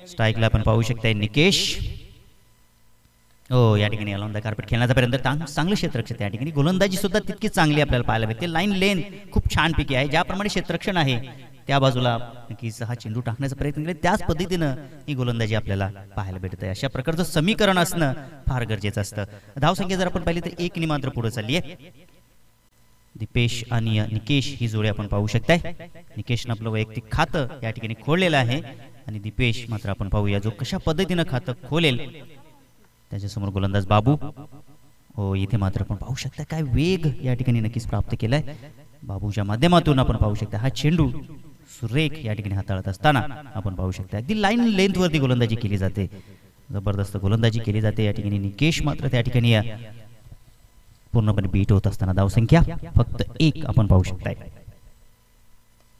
स्ट्राईकला आपण पाहू शकताय निकेश. हो, या ठिकाणी अलॉन द कार्पेट खेळण्याचा प्रयत्न, चांगलं क्षेत्ररक्षण त्या ठिकाणी. गोलंदाजी सुद्धा तितकी चांगली आपल्याला पाहायला भेटते. लाईन लेन खूप छान पैकी आहे. ज्याप्रमाणे क्षेत्ररक्षण आहे त्या बाजूला नक्कीच हा चेंडू टाकण्याचा प्रयत्न केला, त्याच पद्धतीनं ही गोलंदाजी आपल्याला पाहायला भेटत आहे. अशा प्रकारचं समीकरण असणं फार गरजेचं असतं. धावसंख्या जर आपण पाहिली तर 1 मात्र पुढे चालली आहे. दीपेश आणि निकेश ही जोडी आपण पाहू शकताय. निकेशनं आपलं वैयक्तिक खातं या ठिकाणी खोललेलं आहे आणि दीपेश मात्र आपण पाहूया जो कशा पद्धतीनं खातं खोलेल. त्याच्यासमोर गोलंदाज बाबू. हो, इथे मात्र आपण पाहू शकता काय वेग या ठिकाणी नक्कीच प्राप्त केलाय बाबूच्या माध्यमातून. आपण पाहू शकता हा चेंडू सुरेख या ठिकाणी हाताळत असताना आपण पाहू शकता अगदी लाईन लेंथ वरती गोलंदाजी केली जाते. जबरदस्त गोलंदाजी केली जाते या ठिकाणी. निकेश मात्र त्या ठिकाणी पूर्णपणे बीट होत असताना धावसंख्या फक्त 1 आपण पाहू शकताय.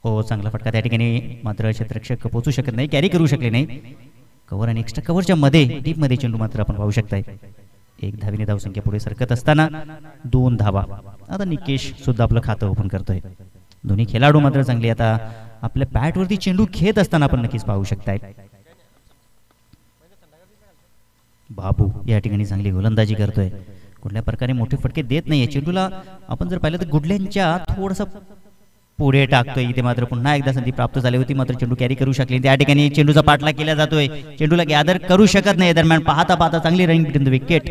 हो, चांगला फटका त्या ठिकाणी, मात्र क्षेत्ररक्षक पोहोचू शकत नाही, कॅरी करू शकले नाही. कव्हर आणि एक्स्ट्रा कव्हरच्या मध्ये डीप मध्ये चेंडू मात्र आपण पाहू शकताय. 1 धावेने धावसंख्या पुढे सरकत असताना 2 धावा. आता निकेश सुद्धा आपलं खातं ओपन करतोय. दोन्ही खेळाडू मात्र चांगले आता आपल्या बॅटवरती चेंडू खेळत असताना आपण नक्कीच पाहू शकताय. बाबू या ठिकाणी चांगली गोलंदाजी करतोय, कुठल्या प्रकारे मोठे फटके देत नाहीये चेंडूला. आपण जर पाहिलं तर गुडल्यांच्या थोडंसं पुढे टाकतोय. इथे मात्र पुन्हा एकदा संधी प्राप्त झाली होती, मात्र चेंडू कॅरी करू शकले. त्या ठिकाणी चेंडूचा पाठलाग केला जातोय, चेंडूला गॅदर करू शकत नाही. दरम्यान पाहता पाहता चांगली रनिंग बिटवीन द विकेट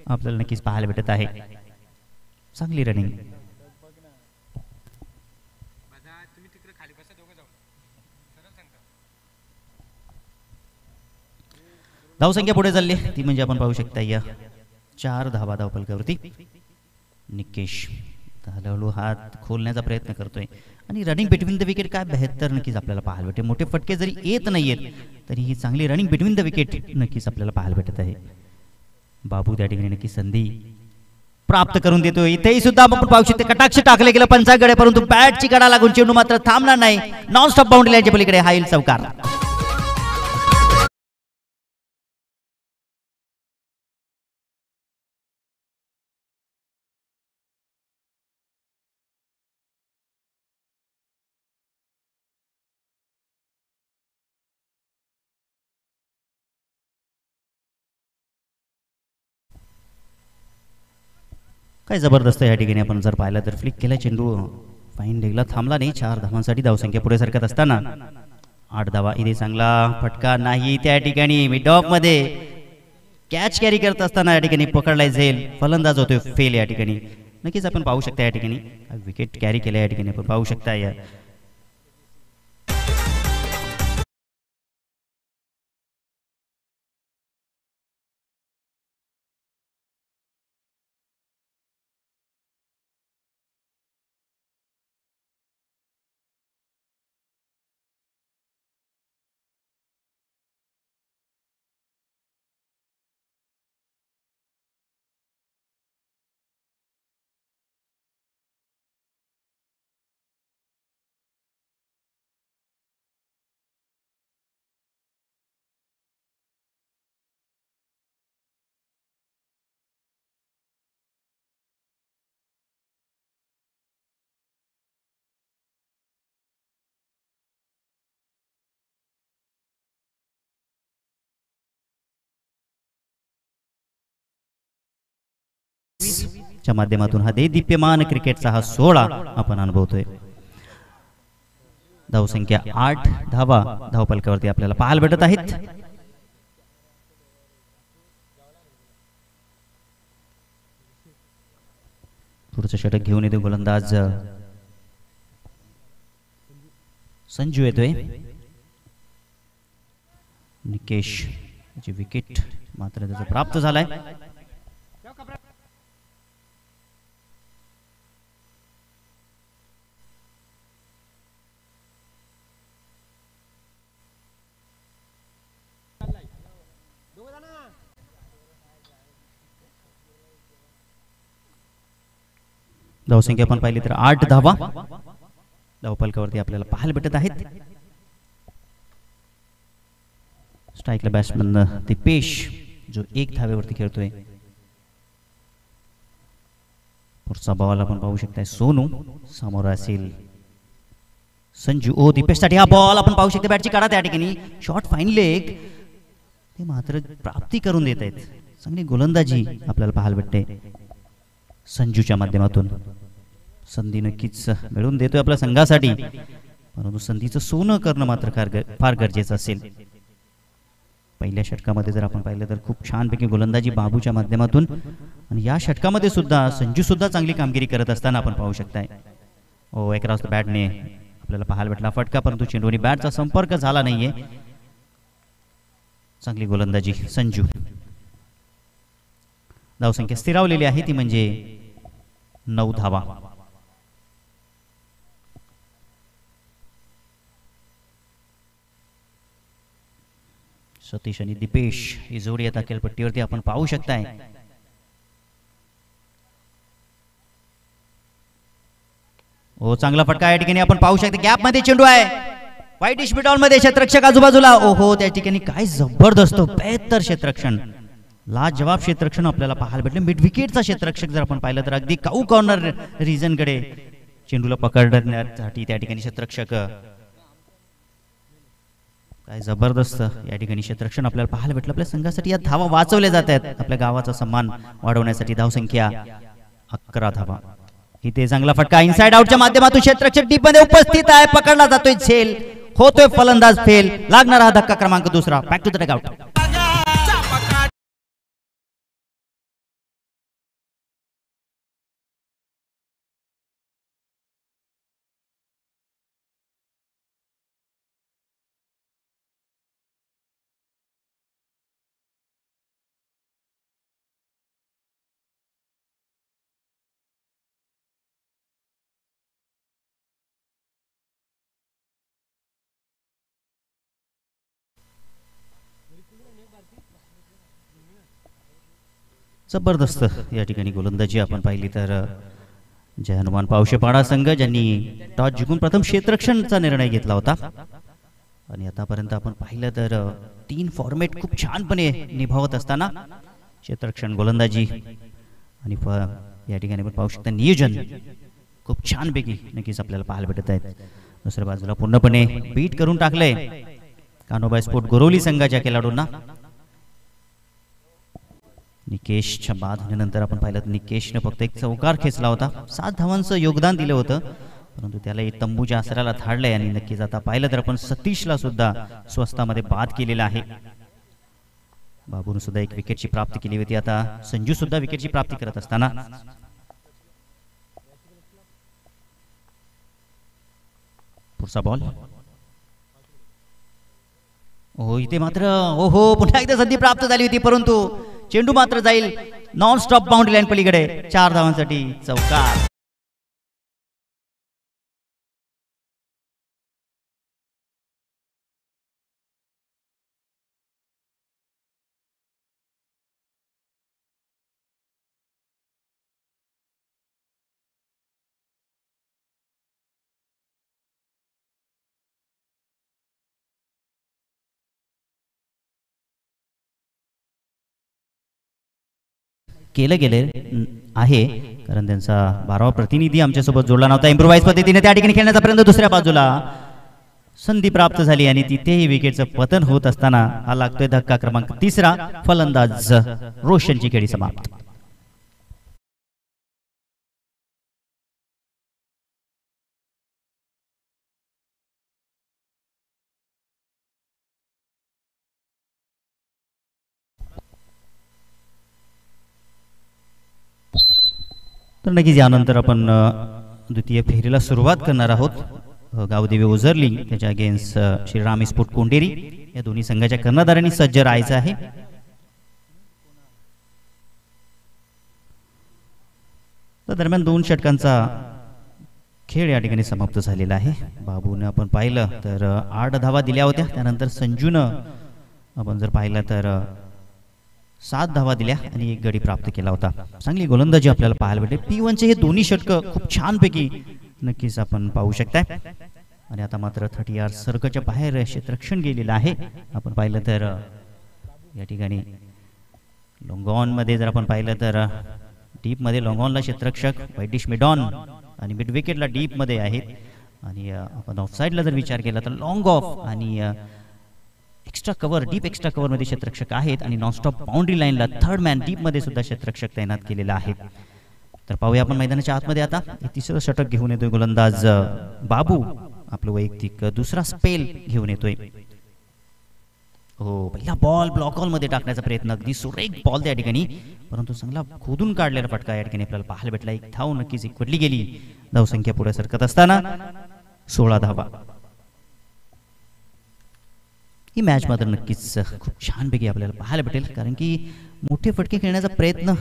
आपल्याला नक्कीच पाहायला भेटत आहे. चांगली रनिंग. धावसंख्या पुढे चालली ती म्हणजे आपण पाहू शकता या 4 धावा धावफलकावरती. निकेश हळूहळू हात खोलण्याचा प्रयत्न करतोय आणि रनिंग बिटवीन द विकेट काय बेहतर नक्कीच आपल्याला पाहायला भेटते. मोठे फटके जरी येत नाहीयेत तरी ही चांगली रनिंग बिटवीन द विकेट नक्कीच आपल्याला पाहायला भेटत आहे. बाबू त्या ठिकाणी नक्की संधी प्राप्त करून देतोय. इथेही सुद्धा आपण पाहू शकतो कटाक्ष टाकले गेलं पंचाकडे, परंतु बॅटची कडा लागून चेंडू मात्र थांबणार नाही. नॉन स्टॉप बाउंड्री लाईनच्या पलीकडे हाईल चौकार. काय जबरदस्त या ठिकाणी आपण जर पाहिलं तर फ्लिक केला चेंडू फाईन लेगला थांबला नाही. 4 धावांसाठी धावसंख्या पुढे सरकत असताना 8 धावा. इथे चांगला फटका नाही त्या ठिकाणी. मिड ऑफ मध्ये कॅच कॅरी करत असताना या ठिकाणी पकडला जाईल, फलंदाज होतोय फेल या ठिकाणी. नक्कीच आपण पाहू शकता या ठिकाणी विकेट कॅरी केल्या या ठिकाणी आपण पाहू शकता. या च्या माध्यमातून हा देदीप्यमान क्रिकेटचा हा 16 आपण अनुभवतोय. धावसंख्या 8 धावा धावफलकावरती आपल्याला पाहायला भेटत आहेत. पुढचं षटक घेऊन येतो गोलंदाज संजू येतोय. निकेश ची विकेट मात्र त्याचा प्राप्त झालाय. धावसंख्या आपण पाहिली तर 8 धावा धावफलकावरती आपल्याला पाहायला भेटत आहेत. स्ट्राईकला बॅट्समन दीपेश जो 1 धावेवरती खेळतोय. पुढचा बॉल आपण पाहू शकताय सोनू, समोर असेल संजू. ओ दीपेश साठी हा बॉल आपण पाहू शकता. बॅटची काढा त्या ठिकाणी. शॉट फाईन लेग ते मात्र प्राप्ती करून देत आहेत. चांगली गोलंदाजी आपल्याला पाहायला भेटते संजूच्या माध्यमातून. संधी नक्कीच मिळवून देतोय आपल्या संघासाठी, परंतु संधीचं सोनं करणं मात्र फार गरजेचं असेल. पहिल्या षटकामध्ये जर आपण पाहिलं तर खूप छानपैकी गोलंदाजी बाबूच्या माध्यमातून, आणि या षटकामध्ये सुद्धा संजू सुद्धा चांगली कामगिरी करत असताना आपण पाहू शकताय. अक्रॉस द बॅटने आपल्याला पाहायला भेटला फटका, परंतु चेंडूने बॅटचा संपर्क झाला नाहीये. चांगली गोलंदाजी संजू. धावसंख्या स्थिरावलेली आहे ती म्हणजे 9 धावा. सतीश आणि दीपेश ही जोडी आता खेळपट्टीवरती आपण पाहू शकताय. चांगला फटका या ठिकाणी आपण पाहू शकता. गॅप मध्ये चेंडू आहे, व्हाईटिश मिडॉल मध्ये क्षेत्ररक्षक आजूबाजूला. त्या ठिकाणी काय जबरदस्त बेहतर क्षेत्ररक्षण, लाजवाब क्षेत्ररक्षण आपल्याला पाहायला भेटले. मिड विकेटचा क्षेत्ररक्षक जर आपण पाहिलं तर अगदी काऊ कॉर्नर रिजन कडे चेंडूला पकडण्यासाठी त्या ठिकाणी क्षेत्ररक्षक. काय जबरदस्त या ठिकाणी क्षेत्ररक्षण आपल्याला पाहायला भेटलं. आपल्या संघासाठी या धावा वाचवल्या जात आहेत, आपल्या गावाचा सन्मान वाढवण्यासाठी. धावसंख्या 11 धावा. इथे चांगला फटका इनसाइड आउटच्या माध्यमातून क्षेत्ररक्षक डीप मध्ये उपस्थित आहे, पकडला जातोय झेल, होतोय फलंदाज फेल. लागणारा हा धक्का क्रमांक 2. Back to the dugout. जबरदस्त या ठिकाणी गोलंदाजी आपण पाहिली तर जय हनुमान पावशेपाडा संघ ज्यांनी टॉस जिंकून प्रथम क्षेत्ररक्षणचा निर्णय घेतला होता, आणि आतापर्यंत आपण पाहिलं तर 3 फॉर्मॅट खूप छानपणे निभावत असताना क्षेत्ररक्षण, गोलंदाजी आणि या ठिकाणी आपण पाहू शकता नियोजन खूप छानपैकी नक्कीच आपल्याला पाहायला भेटत आहेत. दुसऱ्या बाजूला पूर्णपणे बीट करून टाकलंय कान्होबाई स्पोर्ट गोरोली संघाच्या खेळाडूंना. निकेशच्या बाद होण्यानंतर आपण पाहिलं तर निकेशने फक्त एक चौकार खेचला होता, 7 धावांचं योगदान दिलं होतं, परंतु त्याला तंबूच्या आसऱ्याला धाडलंय. आणि नक्कीच आता पाहिलं तर आपण सतीशला सुद्धा स्वस्तामध्ये बाद केलेला आहे. बाबूने सुद्धा एक विकेटची प्राप्ती केली होती, आता संजू सुद्धा विकेटची प्राप्ती करत असताना पुढचा बॉल. इथे मात्र पुन्हा एकदा संधी प्राप्त झाली होती, परंतु चेंडू मात्र जाईल नॉन स्टॉप बाउंड्री लाईन पलीकडे. 4 धावांसाठी चौकार. केलं गेले आहे, कारण त्यांचा 12वा प्रतिनिधी आमच्यासोबत जोडला नव्हता. इम्प्रोवाइज पद्धतीने त्या ठिकाणी खेळण्याचा प्रयत्न, दुसऱ्या बाजूला संधी प्राप्त झाली आणि तिथेही विकेटचं पतन होत असताना हा लागतोय धक्का क्रमांक 3. फलंदाज रोशनची खेळी समाप्त. तर नक्कीच यानंतर आपण द्वितीय फेरीला सुरुवात करणार आहोत. गावदेवी ओझरली त्याच्या अगेन्स्ट श्रीराम स्पोर्ट कोंडेरी या दोन्ही संघाच्या कर्णधारांनी सज्ज राहायचं आहे. तर दरम्यान 2 षटकांचा खेळ या ठिकाणी समाप्त झालेला आहे. बाबूने आपण पाहिलं तर 8 धावा दिल्या होत्या, त्यानंतर संजूनं आपण जर पाहिलं तर 7 धावा दिल्या आणि 1 गडी प्राप्त केला होता. चांगली गोलंदाजी आपल्याला पाहायला भेटते. P1चे हे दोन्ही षटक खूप छानपैकी नक्कीच आपण पाहू शकताय. आणि आता मात्र 30 यार्ड सर्कलच्या बाहेर क्षेत्ररक्षण गेलेलं आहे. आपण पाहिलं तर या ठिकाणी लॉंगॉन मध्ये जर आपण पाहिलं तर डीप मध्ये लॉंगॉनला क्षेत्ररक्षक व्हाईटिश मिडॉन आणि मिड विकेटला डीप मध्ये आहेत. आणि आपण ऑफ साइडला जर विचार केला तर लॉंग ऑफ आणि एक्स्ट्रा कव्हर, डीप एक्स्ट्रा कव्हरमध्ये क्षेत्ररक्षक आहेत आणि नॉनस्टॉप बाउंड्री लाईनला थर्ड मॅन डीपमध्ये सुद्धा क्षेत्ररक्षक तैनात केलेला आहे. तर पाहूया आपण मैदानाच्या आतमध्ये आता तिसरं षटक घेऊन येतोय गोलंदाज बाबू. आपलं वैयक्तिक दुसरा स्पेल घेऊन येतोय. हो, पहिला बॉल ब्लॉक मध्ये टाकण्याचा प्रयत्न, अगदी सुरेख बॉल त्या ठिकाणी, परंतु चांगला खोदून काढलेला फटका या ठिकाणी आपल्याला पाहायला भेटला. एक धाव नक्कीच एकवटली गेली. धावसंख्या पुढे सरकत असताना 16 धावा. ही मॅच मात्र नक्कीच खूप छानपैकी आपल्याला पाहायला भेटेल, कारण की मोठे फटके खेळण्याचा प्रयत्न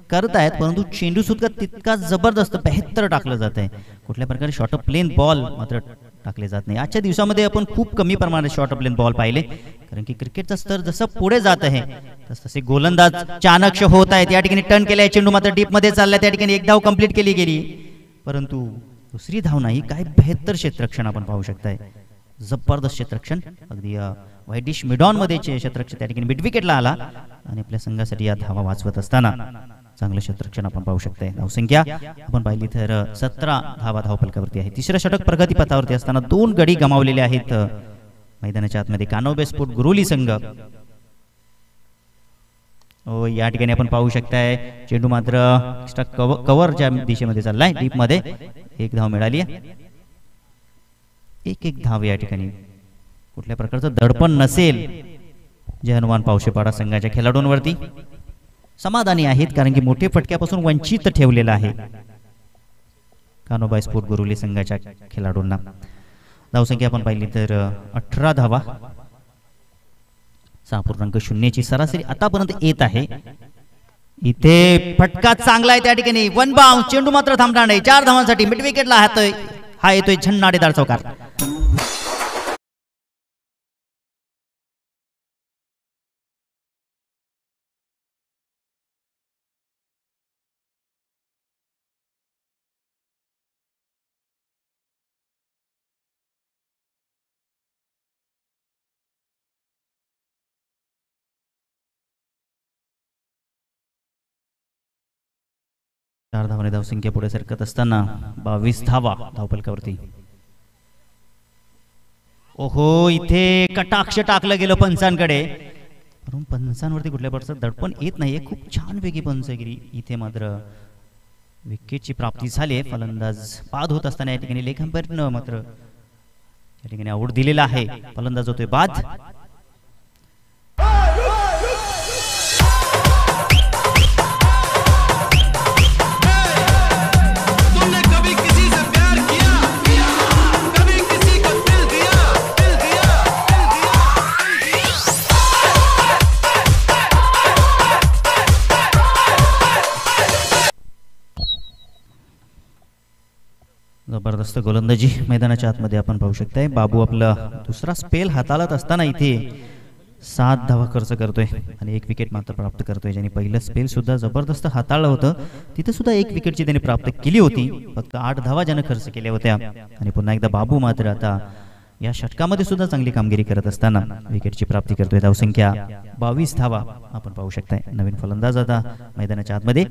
करत आहेत, परंतु चेंडू सुद्धा तितका जबरदस्त 72 टाकलं जात आहे. कुठल्या प्रकारे शॉर्ट ऑफ प्लेन बॉल मात्र टाकले जात नाही. आजच्या दिवसामध्ये आपण खूप कमी प्रमाणात शॉर्ट ऑफ प्लेन बॉल पाहिले, कारण की क्रिकेटचा स्तर जसं पुढे जात आहे तसे गोलंदाज चाणक्य होत आहेत. या ठिकाणी टर्न केलाय, चेंडू मात्र डीप मध्ये चाललाय. त्या ठिकाणी एक धाव कंप्लीट केली गेली, परंतु दुसरी धाव नाही. काय 72 क्षेत्ररक्षण आपण पाहू शकताय. जबरदस्त क्षेत्ररक्षण, अगदी व्हाईटिश मिडॉन मध्ये क्षेत्ररक्षण त्या ठिकाणी मिड विकेटला आला आणि आपल्या संघासाठी या धावा वाचवत असताना चांगलं क्षेत्ररक्षण आपण पाहू शकताय. धावसंख्या आपण पाहिली तर 17 धावा धावफलकावरती आहे. तिसरं षटक प्रगती पथावरती असताना 2 गडी गमावलेले आहेत मैदानाच्या आतमध्ये कानोबे स्पोर्ट गुरोली संघ. हो, या ठिकाणी आपण पाहू शकताय चेंडू मात्र एक्स्ट्रा कव्हरच्या दिशेमध्ये चाललाय, डीप मध्ये. एक धाव मिळाली आहे. एक धाव या ठिकाणी. कुठल्या प्रकारचं दडपण नसेल जे हनुमान पावशेपाडा संघाच्या खेळाडूंवरती. समाधानी आहेत, कारण की मोठे फटक्यापासून वंचित ठेवलेला आहे कानोबा स्पोर्ट गुरुली संघाच्या खेळाडूंना. धावसंख्या आपण पाहिली तर 18 धावा. 6.0 सरासरी आतापर्यंत येत आहे. इथे फटका चांगला आहे त्या ठिकाणी. वन बाउंस, चेंडू मात्र थांबणार नाही. 4 धावांसाठी मिड विकेटला हा येतोय झन्नाडेदार चौकार. चार धावाने धावसंख्या पुढे सरकत असताना 22 धावा धावफलकावरती. ओहो, इथे कटाक्ष टाकलं गेलं पंचांकडे, परंतु पंचांवरती कुठल्या प्रकारचं दडपण येत नाहीये. खूप छानपैकी पंचगिरी. इथे मात्र विकेटची प्राप्ती झाली. फलंदाज बाद होत असताना या ठिकाणी लेग अंपायरनं मात्र या ठिकाणी आऊट दिलेला आहे. फलंदाज होतोय बाद. जबरदस्त गोलंदाजी मैदानाच्या आतमध्ये आपण पाहू शकताय. बाबू आपला दुसरा स्पेल हाताळत असताना इथे 7 धावा खर्च करतोय आणि 1 विकेट मात्र प्राप्त करतोय. ज्यांनी पहिलं स्पेल सुद्धा जबरदस्त हाताळलं होतं, तिथे सुद्धा 1 विकेटची त्यांनी प्राप्त केली होती. फक्त 8 धावा ज्यानं खर्च केल्या होत्या. आणि पुन्हा एकदा बाबू मात्र आता या षटकामध्ये सुद्धा चांगली कामगिरी करत असताना विकेटची प्राप्ती करतोय. धावसंख्या 22 धावा आपण पाहू शकताय. नवीन फलंदाज आता मैदानाच्या आतमध्ये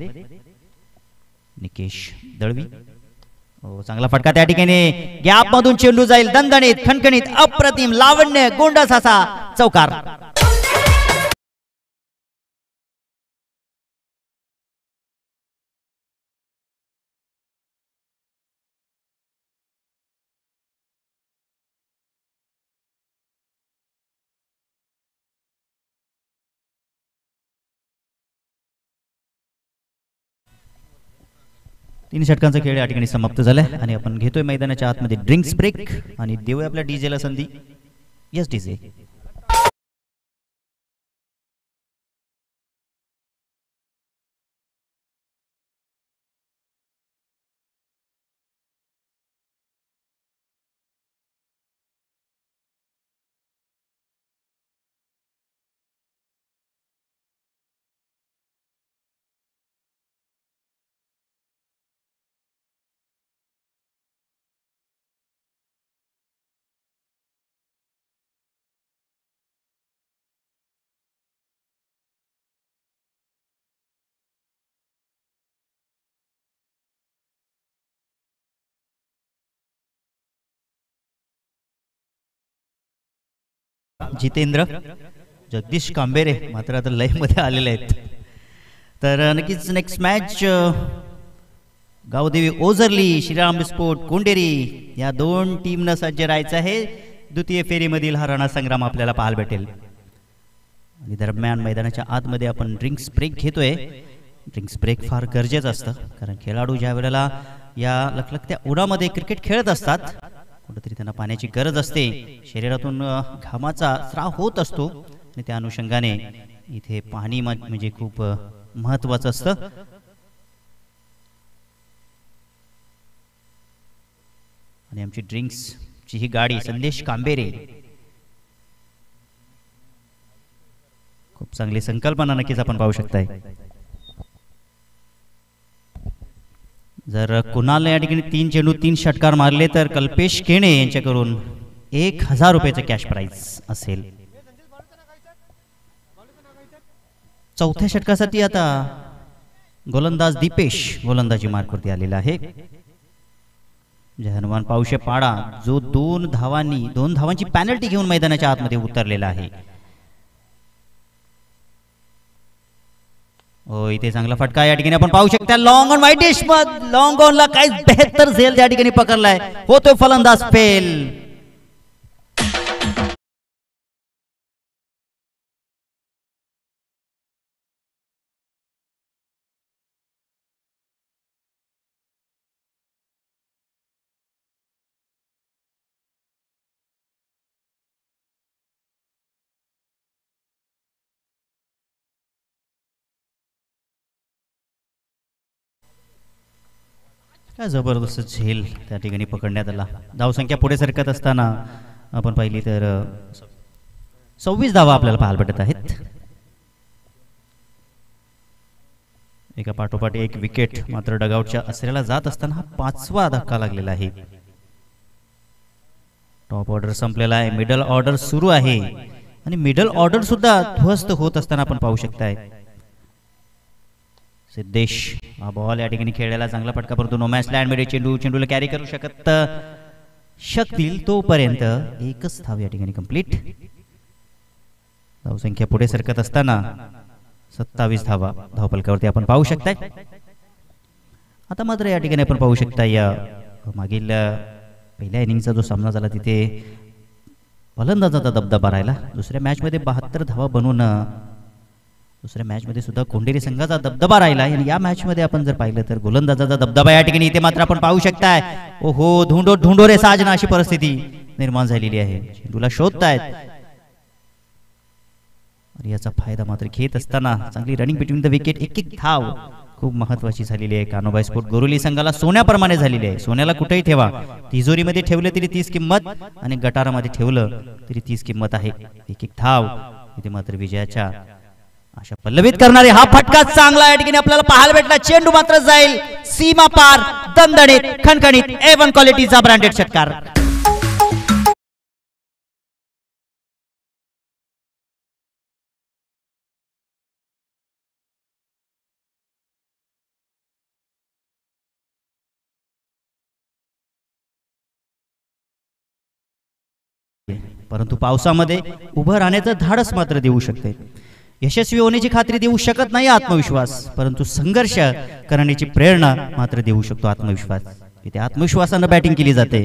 निकेश दळवी. चांगला फटका त्या ठिकाणी, गॅप मधून चेंडू जाईल. दणदणीत, खणखणीत, अप्रतिम, लावण्य, गोंडस असा चौकार. तीन षटकांचा खेळ या ठिकाणी समाप्त झालाय आणि आपण घेतोय मैदानाच्या आतमध्ये ड्रिंक्स ब्रेक आणि देऊया आपल्या डीजेला संधी. Yes DJ. जितेंद्र. जगदीश कांबेरे मात्र आता लयमध्ये आलेले आहेत. तर नक्कीच next match Gavdevi Ozarli Shriram sport Konderi या दोन टीमनं सज्ज राहायचं आहे. द्वितीय फेरीमधील हा रणसंग्राम आपल्याला पाहायला भेटेल. आणि दरम्यान मैदानाच्या आतमध्ये आपण ड्रिंक्स ब्रेक घेतोय. ड्रिंक्स ब्रेक फार गरजेचं असतं, कारण खेळाडू ज्या वेळेला या लखलखत्या उन्हामध्ये क्रिकेट खेळत असतात कुठेतरी त्यांना पाण्याची गरज असते. शरीरातून घामाचा स्राव होत असतो आणि त्या अनुषंगाने इथे पाणी म्हणजे खूप महत्त्वाचं असतं. आणि आमची ड्रिंक्सची ही गाडी संदेश कांबेरे, खूप चांगली संकल्पना नक्कीच आपण पाहू शकताय. जर कुणाल या ठिकाणी 3 चेंडू 3 षटकार मारले तर कल्पेश केणे यांच्याकडून 1000 रुपयाचं कॅश प्राइज असेल. चौथ्या षटकासाठी आता गोलंदाज दीपेश गोलंदाजी मार्कवरती आलेला आहे. हनुमान पावशे पाडा जो 2 धावांची पॅनल्टी घेऊन मैदानाच्या आतमध्ये उतरलेला आहे. हो, इथे चांगला फटका या ठिकाणी आपण पाहू शकता. लॉंग ऑन वाईटिश लॉंग ऑनला काय बेहतर झेल त्या ठिकाणी पकडलाय. होतोय फलंदाज फेल. काय जबरदस्त झेल त्या ठिकाणी पकडण्यात आला. धावसंख्या पुढे सरकत असताना आपण पाहिली तर 26 धावा आपल्याला पाहायला भेटत आहेत. एका पाठोपाठ एक विकेट मात्र डगआउटच्या आसऱ्याला जात असताना हा 5वा धक्का लागलेला आहे. टॉप ऑर्डर संपलेला आहे, मिडल ऑर्डर सुरू आहे आणि मिडल ऑर्डर सुद्धा ध्वस्त होत असताना आपण पाहू शकताय. सिद्धेश हा बॉल या ठिकाणी खेळायला चांगला फटका, परंतु नो मॅच लँड मध्ये चेंडूला कॅरी करू शकतील तोपर्यंत एकच धाव या ठिकाणी कंप्लीट. धावसंख्या पुढे सरकत असताना 27 धावा धावफलकावरती आपण पाहू शकताय. आता मात्र या ठिकाणी आपण पाहू शकता या मागील पहिल्या इनिंगचा जो सामना झाला तिथे फलंदाजाचा दबदबा राहिला. दुसऱ्या मॅच मध्ये 72 धावा बनवून दुसऱ्या मॅच मध्ये सुद्धा कोंडेरी संघाचा दबदबा राहिला. आणि या मॅच मध्ये आपण जर पाहिलं तर गोलंदाजाचा दबदबा या ठिकाणी इथे मात्र आपण पाहू शकताय. ओहो, धुंडो रे साजना अशी परिस्थिती निर्माण झालेली आहे. चेंडूला शोधतायत आणि याचा फायदा मात्र घेत असताना चांगली रनिंग बिटवीन द विकेट. एक धाव खूप महत्वाची झालेली आहे. कान्होबाई स्पोर्ट गोरुली संघाला सोन्याप्रमाणे झालेली आहे. सोन्याला कुठेही ठेवा, तिजोरीमध्ये ठेवलं तरी 30 किंमत आणि गटारामध्ये ठेवलं तरी 30 किंमत आहे. एक धाव इथे मात्र विजयाच्या अशा पल्लवित करणारे हा फटका चांगला या ठिकाणी आपल्याला पाहायला भेटला. चेंडू मात्र जाईल सीमा पार, दणदणीत खणखणीत A1 क्वालिटीचा ब्रँडेड षटकार. परंतु पावसामध्ये उभं राहण्याचं धाडस मात्र देऊ शकते. यशस्वी होण्याची खात्री देऊ शकत नाही आत्मविश्वास, परंतु संघर्ष करण्याची प्रेरणा मात्र देऊ शकतो आत्मविश्वास. इथे आत्मविश्वासाने बॅटिंग केली जाते,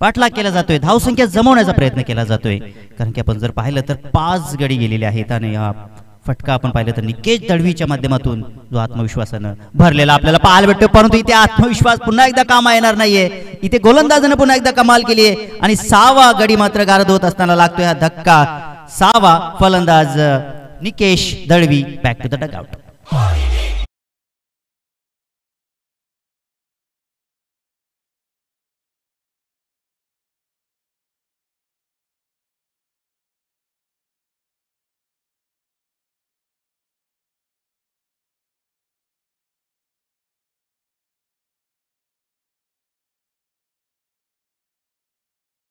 पाठलाग केला जातोय, धावसंख्या जमवण्याचा प्रयत्न केला जातोय. कारण की आपण जर पाहिलं तर 5 गडी गेलेले आहेत आणि हा फटका आपण पाहिलं तर निकेश दळवीच्या माध्यमातून जो आत्मविश्वासानं भरलेला आपल्याला पाहायला भेटतो. परंतु इथे आत्मविश्वास पुन्हा एकदा कामा येणार नाहीये. इथे गोलंदाजानं पुन्हा एकदा कमाल केली आहे आणि 6वा गडी मात्र गारद होत असताना लागतोय हा धक्का. 6वा फलंदाज Nikesh Dalvi back to the dugout.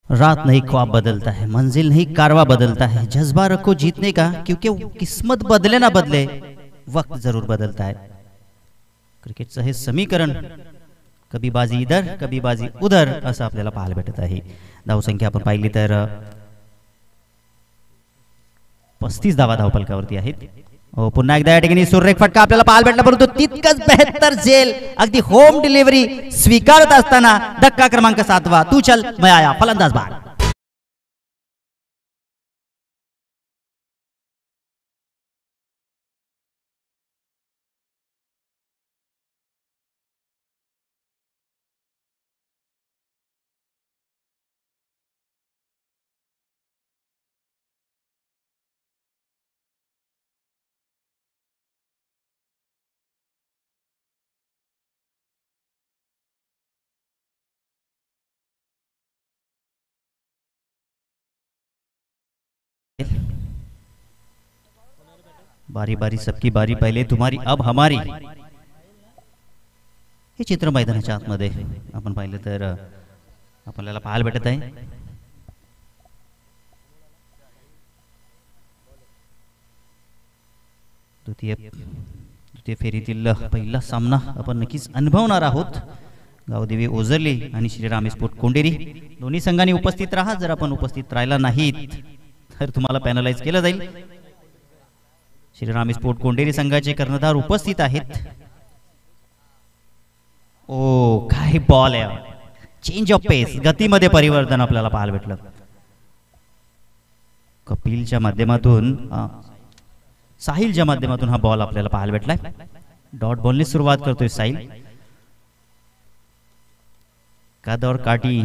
रात नहीं ख्वाब बदलता है, मंजिल नहीं कारवा बदलता है, जज्बा रखो जीतने का क्योंकि किस्मत बदले ना बदले वक्त जरूर बदलता है. क्रिकेटचं हे समीकरण कभी बाजी इधर कभी बाजी उधर असं आपल्याला पाहायला भेटत आहे. धावसंख्या आपण पाहिली तर 35 धावा धावफलकावरती आहेत. हो पुन्हा एकदा या ठिकाणी सुरेख फटका आपल्याला पाहायला भेटला, परंतु तितकंच बेहतर झेल अगदी होम डिलिव्हरी स्वीकारत असताना धक्का क्रमांक 7वा तू चल मैं आया फलंदाज बाद. बारी बारी सबकी बारी पहिले तुम्हारी अब हमारी हे चित्र मैदानाच्या आतमध्ये आपण पाहिलं तर आपल्याला पाहायला भेटत आहे. द्वितीय फेरीतील पहिला सामना आपण नक्कीच अनुभवणार आहोत. गावदेवी ओझरली आणि श्रीराम स्पोर्ट कोंडेरी दोन्ही संघांनी उपस्थित राहा. जर आपण उपस्थित राहिला नाहीत तर तुम्हाला पॅनलाइज केलं जाईल. श्रीराम स्पोर्ट कोंडेरी संघाचे कर्णधार उपस्थित आहेत. ओ काय बॉल आहे, चेंज ऑफ पेस, गतीमध्ये परिवर्तन आपल्याला पाहायला भेटलं. कपिलच्या माध्यमातून साहिलच्या माध्यमातून हा बॉल आपल्याला पाहायला भेटलाय. डॉट बॉलने सुरुवात करतोय साहिल. कद और काटी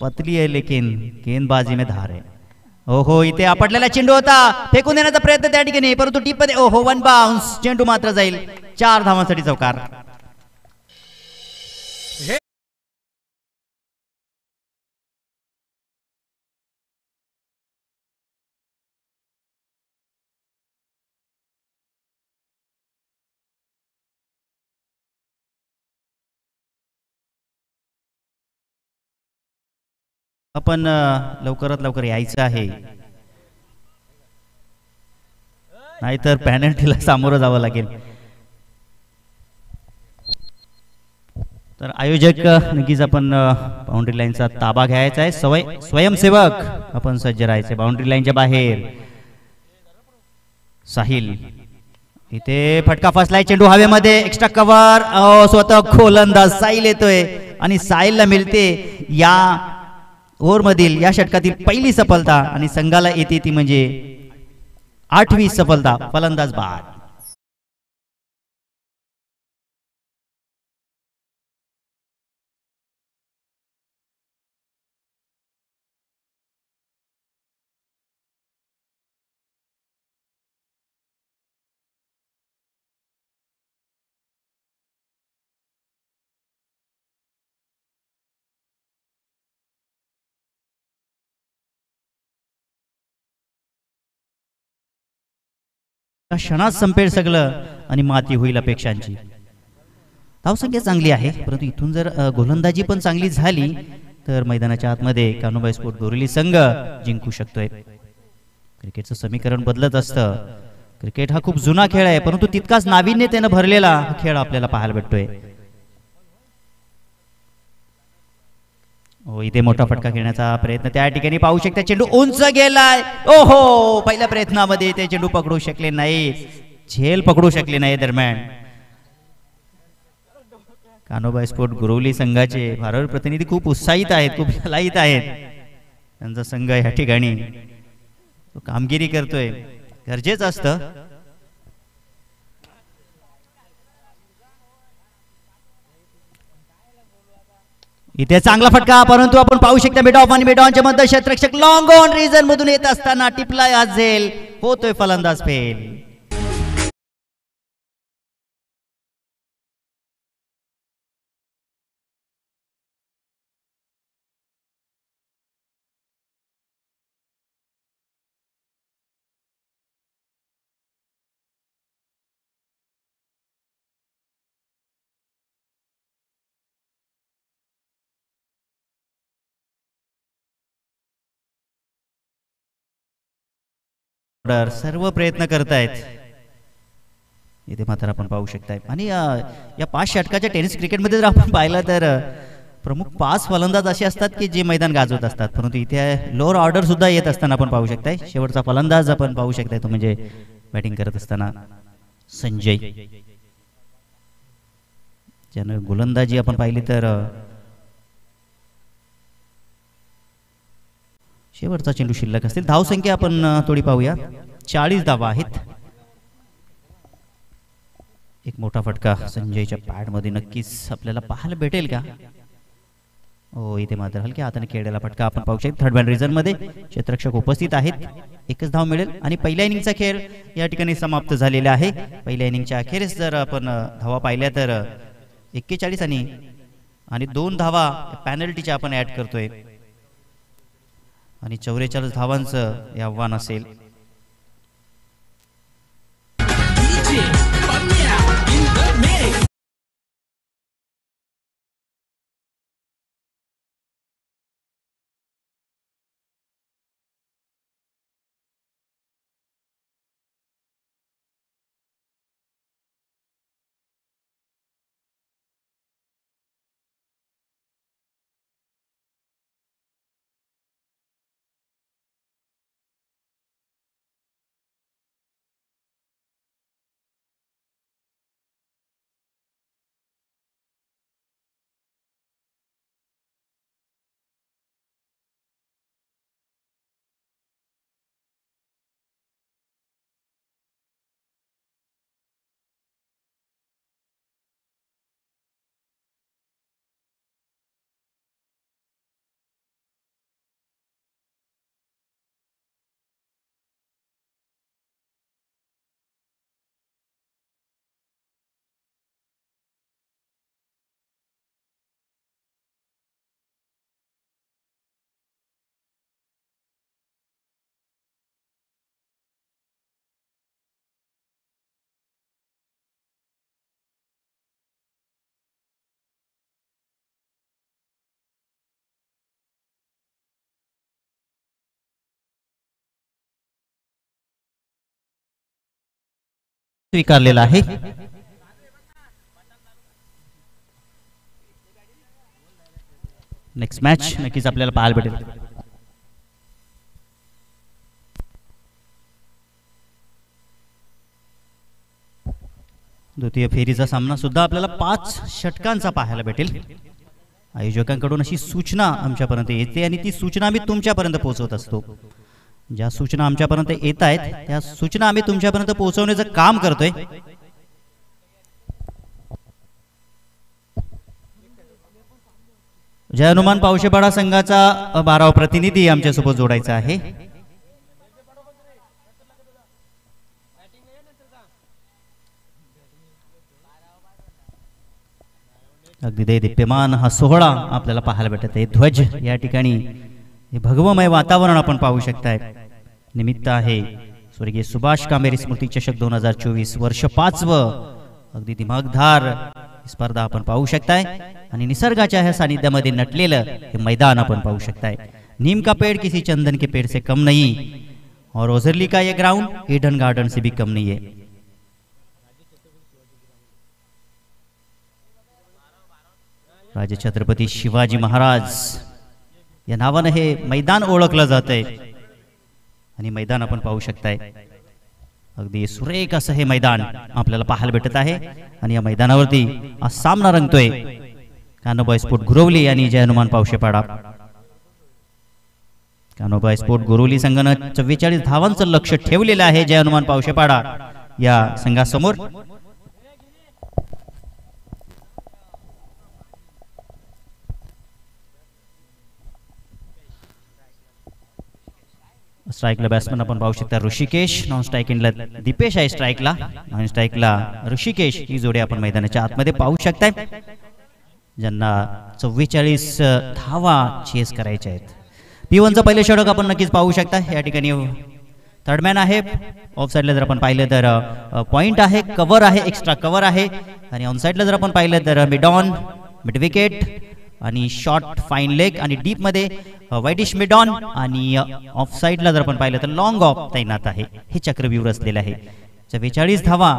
पतली है लेकिन गेंदबाजी में धार है. ओहो इथे आपटलेला चेंडू होता, फेकून देण्याचा प्रयत्न त्या ठिकाणी, परंतु टीप मध्ये ओहो वन बाउन्स, चेंडू मात्र जाईल. 4 धावांसाठी चौकार. आपण लवकरात लवकर यायचं आहे, नाहीतर पेनल्टीला सामोरं जावं लागेल. तर आयोजक नक्कीच आपण बाउंड्री लाईनचा ताबा घ्यायचा आहे. स्वयंसेवक आपण सज्ज राहायचे. बाउंड्री लाईनच्या बाहेर साहिल, इथे फटका फसलाय, चेंडू हवेमध्ये, एक्स्ट्रा कव्हर, स्वतः गोलंदाज साहिल येतोय आणि साहिलला मिळते या ओव्हर मधील या षटकातील पहिली सफलता आणि संघाला येते ती म्हणजे 8वी सफलता. फलंदाज बाद. क्षणात संपेल सगळं आणि माती होईल अपेक्षांची. धावसंख्या चांगली आहे, परंतु इथून जर गोलंदाजी पण चांगली झाली तर मैदानाच्या आतमध्ये कान्होबाई स्पोर्ट बोरिवली संघ जिंकू शकतोय. क्रिकेटचं समीकरण बदलत असतं. क्रिकेट हा खूप जुना खेळ आहे, परंतु तितकाच नाविन्यतेने भरलेला हा खेळ आपल्याला पाहायला भेटतोय. हो इथे मोठा फटका खेळण्याचा प्रयत्न त्या ठिकाणी पाहू शकता. चेंडू उंच गेलाय. ओहो पहिल्या प्रयत्नामध्ये ते चेंडू पकडू शकले नाही, झेल पकडू शकले नाही. दरम्यान कान्होबाई स्पोर्ट बोरिवली संघाचे भारतीय प्रतिनिधी खूप उत्साहित आहेत, खूप ललायित आहेत. त्यांचा संघ या ठिकाणी कामगिरी करतोय, गरजेचं असतं. इथे चांगला फटका, परंतु आपण पाहू शकता मिड ऑफ आणि मिड ऑनच्या मध्ये क्षेत्ररक्षक लॉंग ऑन रिजन मधून येत असताना टिपलाय हा झेल, होतोय फलंदाज फेल. सर्व प्रयत्न करतायत. इथे मात्र आपण पाहू शकताय आणि या 5 षटकाच्या टेनिस क्रिकेटमध्ये जर आपण पाहिलं तर प्रमुख 5 फलंदाज असे असतात की जे मैदान गाजवत असतात, परंतु इथे लोअर ऑर्डर सुद्धा येत असताना आपण पाहू शकताय. शेवटचा फलंदाज आपण पाहू शकताय तो म्हणजे बॅटिंग करत असताना संजय, ज्यानं गोलंदाजी आपण पाहिली तर शेवटचा चेंडू शिल्लक असतील. धावसंख्या आपण थोडी पाहूया. 40 धावा आहेत. एक मोठा फटका संजयच्या पॅडमध्ये नक्कीच आपल्याला पाहायला भेटेल का? हो, इथे मात्र हलक्या हाताने खेळलेला फटका आपण पाहू शकतो. थर्ड मॅन रिझन मध्ये क्षेत्ररक्षक उपस्थित आहेत. एकच धाव मिळेल आणि पहिल्या इनिंगचा खेळ या ठिकाणी समाप्त झालेला आहे. पहिल्या इनिंगच्या अखेरीस जर आपण धावा पाहिल्या तर 41 आणि 2 धावा पॅनल्टीच्या आपण ऍड करतोय आणि 44 धावांचं हे आव्हान असेल. स्वीकारलेला आहे. नेक्स्ट मॅच नक्कीच आपल्याला पाहायला भेटेल. द्वितीय फेरीचा सामना सुद्धा आपल्याला 5 षटकांचा पाहायला भेटेल. आयोजकांकडून अशी सूचना आमच्यापर्यंत येते आणि ती सूचना आम्ही तुमच्यापर्यंत पोहोचवत असतो. ज्या सूचना आमच्यापर्यंत येत आहेत त्या सूचना आम्ही तुमच्यापर्यंत पोहोचवण्याचं काम करतोय. जय हनुमान पावशेपाडा संघाचा 12वा प्रतिनिधी आमच्यासोबत जोडायचा आहे. अगदी दिप्यमान हा सोहळा आपल्याला पाहायला भेटत आहे. ध्वज या ठिकाणी हे भगवमय वातावरण आपण पाहू शकताय. निमित्त आहे स्वर्गीय सुभाष कामेरी स्मृती चषक 2024 वर्ष 5व. अगदी दिमागदार स्पर्धा आपण पाहू शकताय आणि निसर्गाच्या ह्या सानिध्यामध्ये नटलेलं हे मैदान आपण पाहू शकताय. नीम का पेड़ किसी चंदन के पेड़ से कम नहीं और ओझरली का ये ग्राउंड ईडन गार्डन से भी कम नहीं है. राजे छत्रपती शिवाजी महाराज या नावाने हे मैदान ओळखलं जातंय आणि मैदान आपण पाहू शकताय. अगदी सुरेख असं हे मैदान आपल्याला पाहायला भेटत आहे आणि या मैदानावरती आज सामना रंगतोय कान्होबाई स्पोर्ट गुरवली आणि जय हनुमान पावशेपाडा. कान्होबाई स्पोर्ट गुरवली संघानं 44 धावांचं लक्ष ठेवलेलं आहे जय हनुमान पावशेपाडा या संघासमोर. स्ट्राइकला बॅट्समन आपण पाहू शकता ऋषिकेश. नॉन स्ट्राइक इनला दीपेश आहे. स्ट्राइकला नॉन स्ट्राइकला ऋषिकेश. ही जोडी आपण मैदानाच्या आतमध्ये पाहू शकताय ज्यांना 44 धावा चेस करायच्या आहेत. P1चं पहिले षटक आपण नक्कीच पाहू शकता. या ठिकाणी थर्ड मॅन आहे. ऑफ साइडला जर आपण पाहिलं तर पॉइंट आहे, कव्हर आहे, एक्स्ट्रा कव्हर आहे आणि ऑन साइडला जर आपण पाहिलं तर मिड ऑन, मिड विकेट आणि शॉर्ट फाईन लेग आणि डीप मध्ये वाईडिश मिड ऑन आणि ऑफ साइडला जर आपण पाहिलं तर लॉंग ऑफ तैनात आहे. हे चक्रव्यूह असलेलं आहे. 44 धावा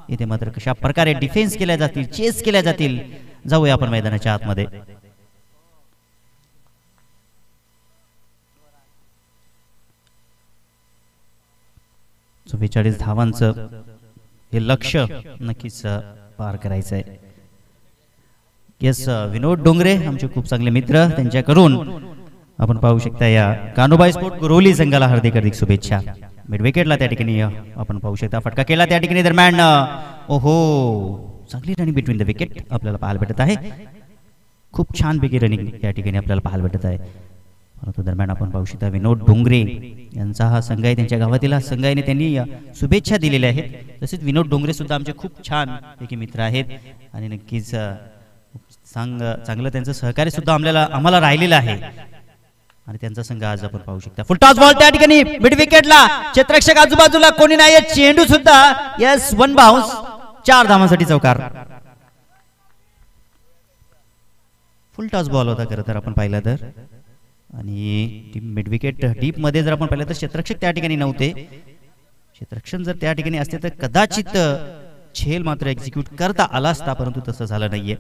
इथे मात्र कशा प्रकारे डिफेन्स केल्या जातील, चेस केल्या जातील, जाऊया आपण मैदानाच्या आतमध्ये. 44 धावांचं हे लक्ष्य नक्कीच पार करायचं आहे. येस, विनोद डोंगरे आमचे खूप चांगले मित्र, त्यांच्याकडून आपण पाहू शकता या कान्होबाई स्पोर्ट गुरवली संघाला हार्दिक शुभेच्छा. मिड विकेटला त्या ठिकाणी आपण पाहू शकता फटका केला त्या ठिकाणी दरम्यान. ओहो, चांगली रनिंग बिटवीन द विकेट आपल्याला पाहायला भेटत आहे. खूप छान पैकी रनिंग या ठिकाणी आपल्याला पाहायला भेटत आहे. परंतु दरम्यान आपण पाहू शकता विनोद डोंगरे यांचा हा संघ आहे, त्यांच्या गावातील संघ आहे, त्यांनी शुभेच्छा दिलेल्या आहेत. तसेच विनोद डोंगरे सुद्धा आमचे खूप छान पैकी मित्र आहेत आणि नक्कीच चांगलं त्यांचं सहकार्य सुद्धा आम्हाला राहिलेलं आहे. आणि त्यांचा संघ आज आपण पाहू शकता. फुल टॉस बॉल त्या ठिकाणी मिड विकेटला, क्षेत्ररक्षक आजूबाजूला कोणी नाही, चेंडू सुद्धा यस, 1 बाउन्स, 4 धावांसाठी चौकार. फुल टॉस बॉल होता खरं तर आपण पाहिलं तर. आणि मिड विकेट डीप मध्ये जर आपण पाहिलं तर क्षेत्ररक्षक त्या ठिकाणी नव्हते. क्षेत्ररक्षण जर त्या ठिकाणी असते तर कदाचित झेल मात्र एक्झिक्यूट करता आला असता, परंतु तसं झालं नाहीये.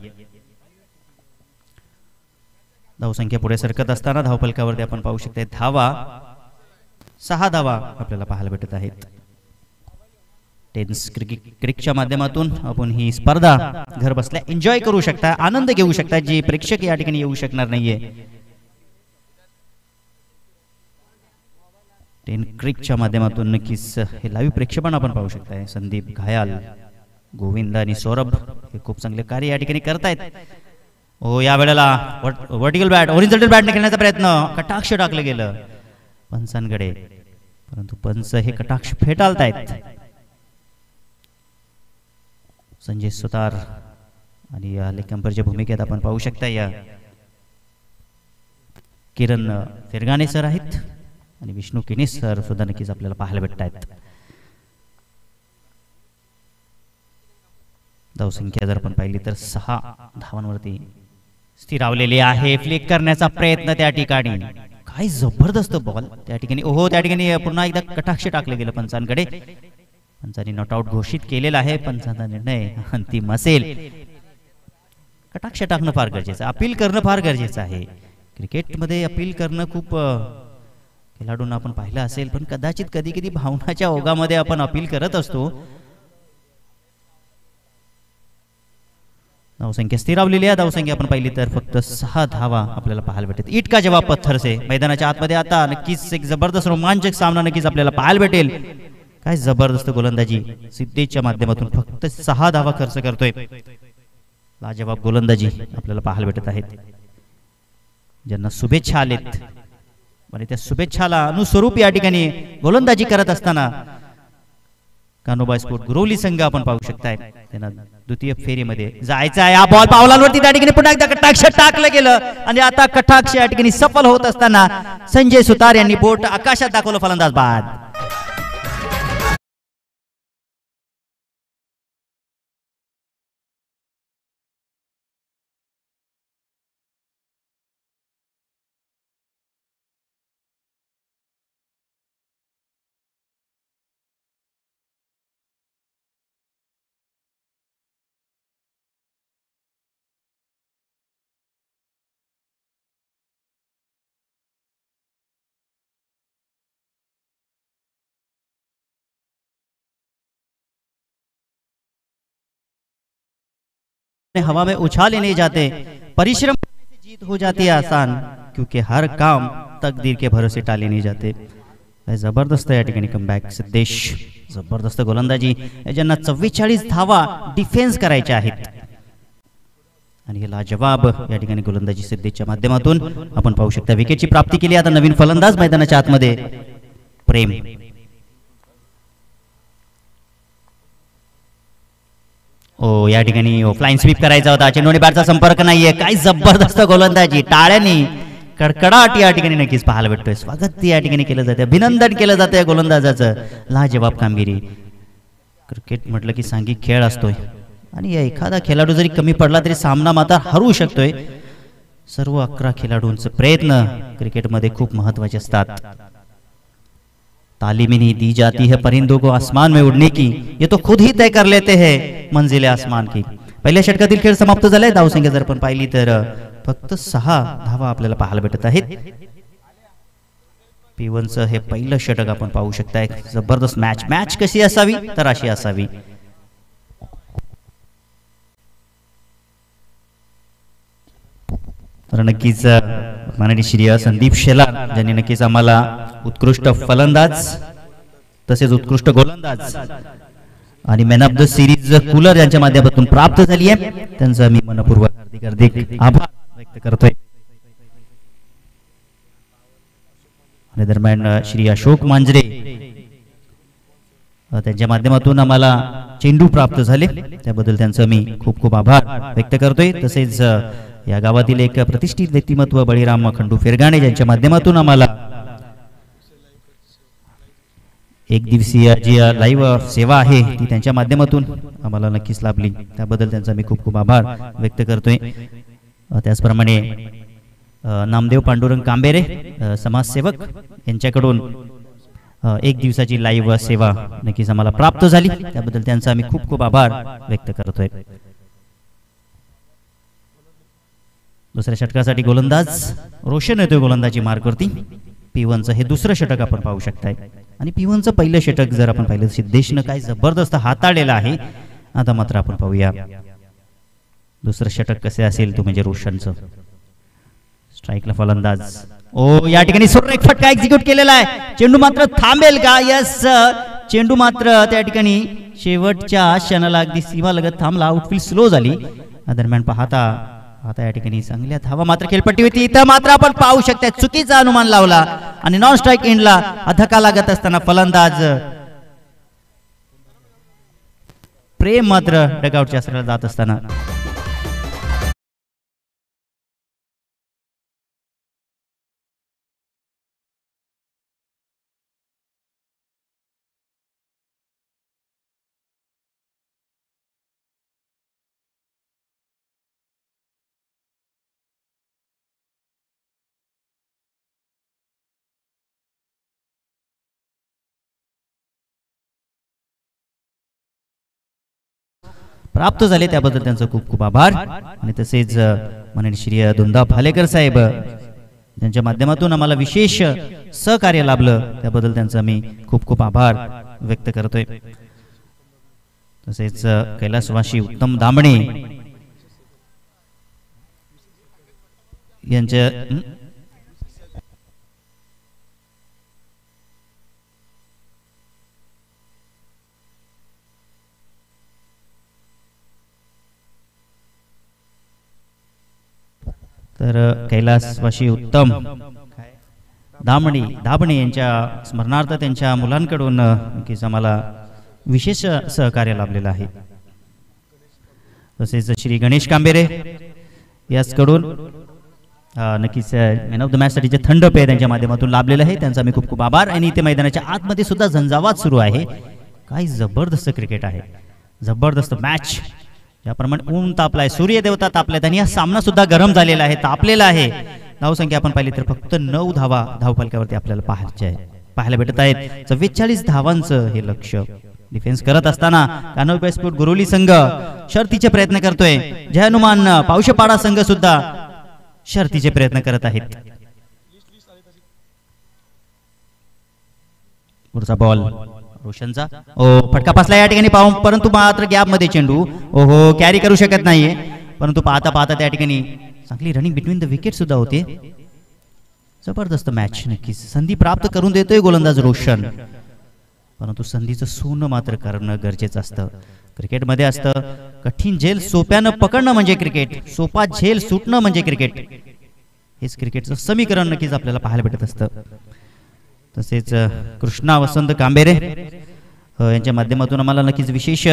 धावसंख्या पुढे सरकत असताना धावफलकावरती आपण पाहू शकता धावा 6 धावा आपल्याला पाहायला भेटत आहेत. टेन्स क्रिकेटच्या माध्यमातून आपण ही स्पर्धा घर बसल्या एन्जॉय करू शकता, आनंद घेऊ शकता, जे प्रेक्षक या ठिकाणी येऊ शकणार नाहीये. टेन क्रिकच्या माध्यमातून नक्कीच हे लाईव्ह प्रेक्षेपण आपण पाहू शकता. संदीप घायाल, गोविंद आणि सौरभ हे खूप चांगले कार्य या ठिकाणी करतायत. हो, या वेळेला वर्टिकल बॅट, ओरिजिनल बॅटने खेळण्याचा प्रयत्न, कटाक्ष टाकलं गेलं पंचांकडे, परंतु पंच हे कटाक्ष फेटाळतायत. संजय सुतार आणि या लेकंपरच्या भूमिकेत आपण पाहू शकता या किरण फेरगाणे सर आहेत आणि विष्णू किने सर सुद्धा नक्कीच आपल्याला पाहायला भेटत आहेत. धावसंख्या जर आपण पाहिली तर 6 धावांवरती स्थिरावलेली आहे. फ्लिक करण्याचा प्रयत्न त्या ठिकाणी, काय जबरदस्त बॉल त्या ठिकाणी. ओहो, त्या ठिकाणी पुन्हा एकदा कटाक्ष टाकले गेलं पंचांकडे. पंचांनी नॉट आउट घोषित केलेला आहे. पंचांचा निर्णय अंतिम असेल. कटाक्ष टाकणं फार गरजेचं, अपील करणं फार गरजेचं आहे. क्रिकेटमध्ये अपील करणं खूप खेळाडूंना आपण पाहिलं असेल, पण कदाचित कधी कधी भावनाच्या ओघामध्ये आपण अपील करत असतो. धावसंख्या स्थिरावलेली आहे. धावसंख्या आपण पाहिली तर फक्त 6 धावा आपल्याला पाहायला भेटत. इट का जवाब पत्थर से. मैदानाच्या आतमध्ये आता नक्कीच एक जबरदस्त रोमांचक सामना नक्कीच आपल्याला पाहायला भेटेल. काय जबरदस्त गोलंदाजी सिद्धेशच्या माध्यमातून फक्त 6 धावा खर्च करतोय. लाजवाब गोलंदाजी आपल्याला पाहायला भेटत आहेत. ज्यांना शुभेच्छा आलेत आणि त्या शुभेच्छाला अनुस्वरूप या ठिकाणी गोलंदाजी करत असताना कान्होबाई स्पोर्ट गुरवली संघ आपण पाहू शकताय. त्यांना द्वितीय फेरीमध्ये जायचं आहे. हा बॉल पावलांवरती त्या ठिकाणी पुन्हा एकदा कटाक्ष टाकलं गेलं आणि आता कटाक्ष या ठिकाणी सफल होत असताना संजय सुतार यांनी बोट आकाशात दाखवलं. फलंदाज बाद. हवा में उछाले नहीं जाते, परिश्रम से जीत हो जाती है आसान, क्योंकि हर काम तकदीर के भरोसे टाले नहीं जाते. जबरदस्त या ठिकाणी कमबॅक सिद्धेश, जबरदस्त गोलंदाजी. ज्यांना 44 धावा डिफेन्स करायच्या आहेत आणि हे लाजवाब या ठिकाणी गोलंदाजी सिद्धेशच्या माध्यमातून आपण पाहू शकता. विकेटची प्राप्ती केली. आता नवीन फलंदाज मैदानाच्या आतमध्ये प्रेम. ओ, या ठिकाणी फ्लाइंग स्वीप करायचा होता. चेंडूने बॅटचा संपर्क नाहीये. काय जबरदस्त गोलंदाजी, टाळ्यांनी कडकडाट या ठिकाणी नक्कीच पाहायला भेटतोय. स्वागत या ठिकाणी केलं जाते, अभिनंदन केलं जाते गोलंदाजाचं. लाजवाब कामगिरी. क्रिकेट म्हटलं की सांघिक खेळ असतोय आणि एखादा खेळाडू जरी कमी पडला तरी सामना मात्र हरू शकतोय. सर्व 11 खेळाडूंचे प्रयत्न क्रिकेटमध्ये खूप महत्त्वाचे असतात. तालीम नहीं दी जाती है परिंदों को आसमान में उड़ने की, ये तो खुद ही तय कर लेते हैं मंजिले आसमान की. पहिल्या षटकातील खेळ समाप्त झालाय. धावसंख्या जर पण पाहिली तर फक्त 6 धावा आपल्याला पाहायला भेटत आहेत. P1चं हे पहिलं षटक आपण पाहू शकताय. जबरदस्त मॅच कशी असावी तर अशी असावी. तर नक्कीच माननीय श्री संदीप शेलार ज्यांनी नक्कीच आम्हाला उत्कृष्ट फलंदाज तसेच उत्कृष्ट गोलंदाज आणि man of the series cooler यांच्या माध्यमातून प्राप्त झाली आहे. त्यांचा मी मनपूर्वक हार्दिक आभार व्यक्त करतोय. आणि दरम्यान श्री अशोक मांजरे त्यांच्या माध्यमातून आम्हाला चेंडू प्राप्त झाले, त्याबद्दल त्यांचा मी खूप खूप आभार व्यक्त करतोय. तसेच या गावातील एक प्रतिष्ठित व्यक्तिमत्व बळीराम खंडू फेरगाणे ज्यांच्या माध्यमातून आम्हाला एक दिवसीय जी लाईव्ह सेवा आहे ती त्यांच्या माध्यमातून आम्हाला नक्कीच लाभली, त्याबद्दल त्यांचा मी खूप खूप आभार व्यक्त करतोय. त्याचप्रमाणे नामदेव पांडुरंग कांबेरे समाजसेवक यांच्याकडून एक दिवसाची लाईव्ह सेवा नक्कीच आम्हाला प्राप्त झाली, त्याबद्दल त्यांचा आम्ही खूप खूप आभार व्यक्त करतोय. दुसऱ्या षटकासाठी गोलंदाज रोशन येतोय गोलंदाजी मार्कवरती. P1चं हे दुसरं षटक आपण पाहू शकताय. आणि P1चं पहिलं षटक जर आपण पाहिलं सिद्धेशनं काय जबरदस्त हाताळलेलं आहे. आता मात्र आपण पाहूया दुसरं षटक कसे असेल तो म्हणजे रोशनचं. स्ट्राईकला फलंदाज या ठिकाणी सुरेख फटका एक्झिक्यूट केलेला आहे. चेंडू मात्र थांबेल का? यस, चेंडू मात्र त्या ठिकाणी शेवटच्या क्षणाला अगदी सीमालगत थांबला. आउटफील्ड स्लो झाली. दरम्यान पाहता आता या ठिकाणी चांगल्या धावा मात्र खेळपट्टी होती. इथं मात्र आपण पाहू शकता चुकीचा अनुमान लावला आणि नॉन स्ट्राईक एंडला धक्का लागत असताना फलंदाज प्रेम मात्र डगआउटच्या आसराला जात असताना प्राप्त झाले, त्याबद्दल त्यांचं खूप खूप आभार. आणि तसेच माननीय श्री दोंदा भालेकर साहेब ज्यांच्या माध्यमातून आम्हाला विशेष सहकार्य लाभलं, त्याबद्दल त्यांचा मी खूप खूप आभार व्यक्त करतोय. तसेच कैलासवासी उत्तम दामणे यांच्या तर कैलासवासी उत्तम दामणे यांच्या स्मरणार्थ त्यांच्या मुलांकडून नक्कीच आम्हाला विशेष सहकार्य लाभलेलं आहे. तसेच श्री गणेश कांबेरे याचकडून नक्कीच मॅन ऑफ द मॅच साठीचे थंड पेय त्यांच्या माध्यमातून लाभलेलं आहे, त्यांचा मी खूप खूप आभार. आणि इथे मैदानाच्या आतमध्ये सुद्धा झंझावात सुरू आहे. काय जबरदस्त क्रिकेट आहे, जबरदस्त मॅच. ज्याप्रमाणे ऊन तापलाय, सूर्यदेवता तापल्यात आणि हा सामना सुद्धा गरम झालेला आहे, तापलेला आहे. धावसंख्या आपण पाहिली तर फक्त 9 धावा धावफलकावरती आपल्याला पाहायला भेटत आहेत. 44 धावांचं हे लक्ष डिफेन्स करत असताना कानोपे स्पोर्ट गुरोली संघ शर्तीचे प्रयत्न करतोय. जय हनुमान पावशेपाडा संघ सुद्धा शर्तीचे प्रयत्न करत आहेत. पुढचा बॉल रोशनचा फटका पासला या ठिकाणी पाहून, परंतु मात्र गॅप मध्ये चेंडू कॅरी करू शकत नाहीये. परंतु पाहता पाहता त्या ठिकाणी चांगली रनिंग बिटवीन द विकेट सुद्धा होते. जबरदस्त मॅच. नक्कीच संधी प्राप्त करून देतोय गोलंदाज रोशन, परंतु संधीचं सोनं मात्र करणं गरजेचं असतं. क्रिकेटमध्ये असतं कठीण झेल सोप्यानं पकडणं म्हणजे क्रिकेट, सोपा झेल सुटणं म्हणजे क्रिकेट. हेच क्रिकेटचं समीकरण नक्कीच आपल्याला पाहायला भेटत असतं. तसेच कृष्णा वसंत कांबेरे यांच्या माध्यमातून आम्हाला नक्कीच विशेष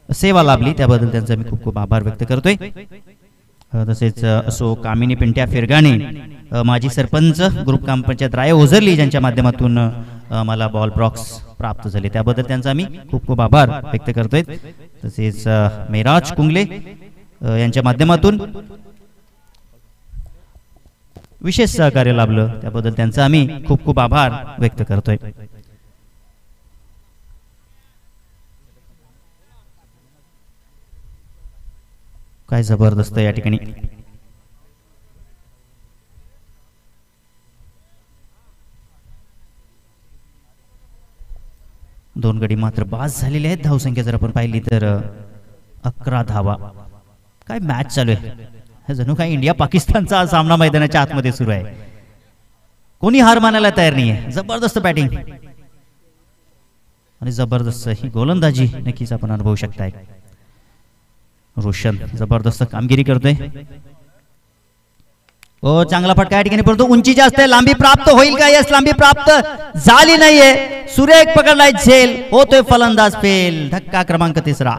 सेवा लाभली, त्याबद्दल त्यांचा मी खूप खूप आभार व्यक्त करतोय. तसेच असो कामिनी पिंट्या फेरगाणे माजी सरपंच ग्रुप ग्रामपंचायत राय ओझरली ज्यांच्या माध्यमातून मला बॉल ब्रॉक्स प्राप्त झाले, त्याबद्दल त्यांचा मी खूप खूप आभार व्यक्त करतोय. तसेच मेराज कुंगले यांच्या माध्यमातून विशेष सहकार्य लाभलं, त्याबद्दल त्यांचा आम्ही खूप खूप आभार व्यक्त करतोय. काय जबरदस्त या ठिकाणी 2 गडी मात्र बास झालेले आहेत. धावसंख्या जर आपण पाहिली तर 11 धावा. काय मॅच चालू आहे, जणू काय इंडिया पाकिस्तानचा सामना मैदानाच्या आतमध्ये सुरू आहे. कोणी हार मानायला तयार नाहीये. जबरदस्त बॅटिंग आणि जबरदस्त ही गोलंदाजी नक्कीच आपण अनुभवू शकताय. रोशन जबरदस्त कामगिरी करतोय. ओ चांगला फटका या ठिकाणी, परंतु उंची जास्त आहे. लांबी प्राप्त होईल का? यस, लांबी प्राप्त झाली नाहीये. सुरेख पकडलाय झेल, होतोय फलंदाज फेल. धक्का क्रमांक 3.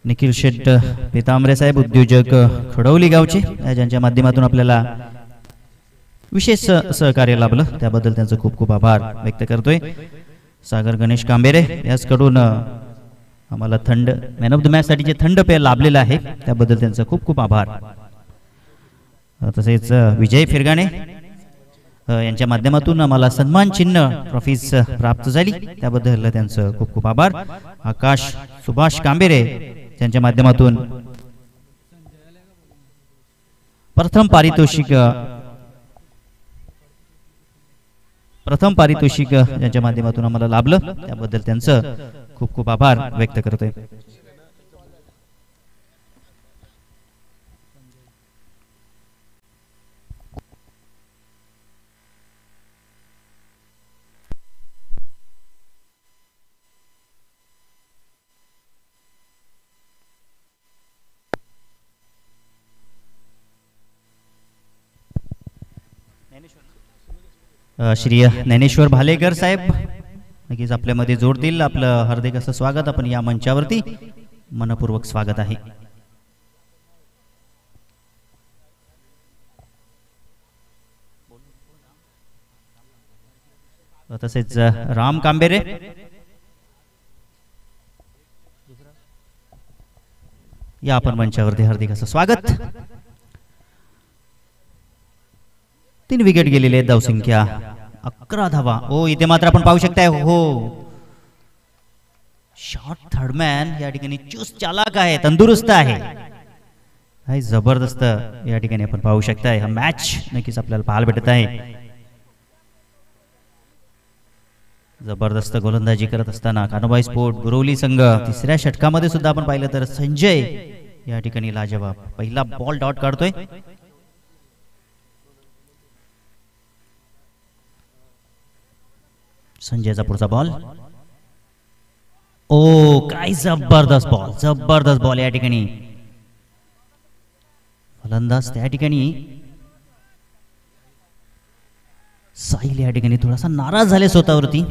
निखिल शेट पितांबरे साहेब, उद्योजक खडवली गावचे, ज्यांच्या माध्यमातून आपल्याला विशेष सहकार्य लाभलं त्याबद्दल त्यांचं खूप खूप आभार व्यक्त करतोय. सागर गणेश कांबेरे याचकडून आम्हाला थंड मॅन ऑफ द मॅच साठी जे थंड पेय लाभलेलं आहे त्याबद्दल त्यांचं खूप खूप आभार. तसेच विजय फिरगाणे यांच्या माध्यमातून आम्हाला सन्मान चिन्ह ट्रॉफीज प्राप्त झाली त्याबद्दल त्यांचं खूप खूप आभार. आकाश सुभाष कांबेरे त्यांच्या माध्यमातून प्रथम पारितोषिक यांच्या माध्यमातून आम्हाला लाभलं त्याबद्दल त्यांचं खूप खूप आभार व्यक्त करतोय. श्री ज्ञानेश्वर भालेकर साहेब नक्कीच आपल्यामध्ये जोड देईल. आपलं हार्दिक असं स्वागत आपण या मंचावरती मनपूर्वक स्वागत आहे. तसेच राम कांबेरे या आपण मंचावरती हार्दिक असं स्वागत. 3 विकेट गेलेले आहेत. धावसंख्या 11 धावा. ओ इथे मात्र आपण पाहू शकताय हो शॉर्ट थर्डमॅन या ठिकाणी चुस्त चालाक आहे, तंदुरुस्त आहे. जबरदस्त या ठिकाणी आपण पाहू शकताय. हा मॅच नक्कीच आपल्याला पाहायला भेटत आहे. जबरदस्त गोलंदाजी करत असताना कान्होबाई स्पोर्ट गुरवली संघ 3ऱ्या षटकामध्ये सुद्धा आपण पाहिलं तर संजय या ठिकाणी लाजवाब पहिला बॉल डॉट काढतोय. संजयचा पुढचा बॉल. ओ काय जबरदस्त बॉल या ठिकाणी. फलंदाज त्या ठिकाणी साहिल या ठिकाणी थोडासा नाराज झाले स्वतःवरती,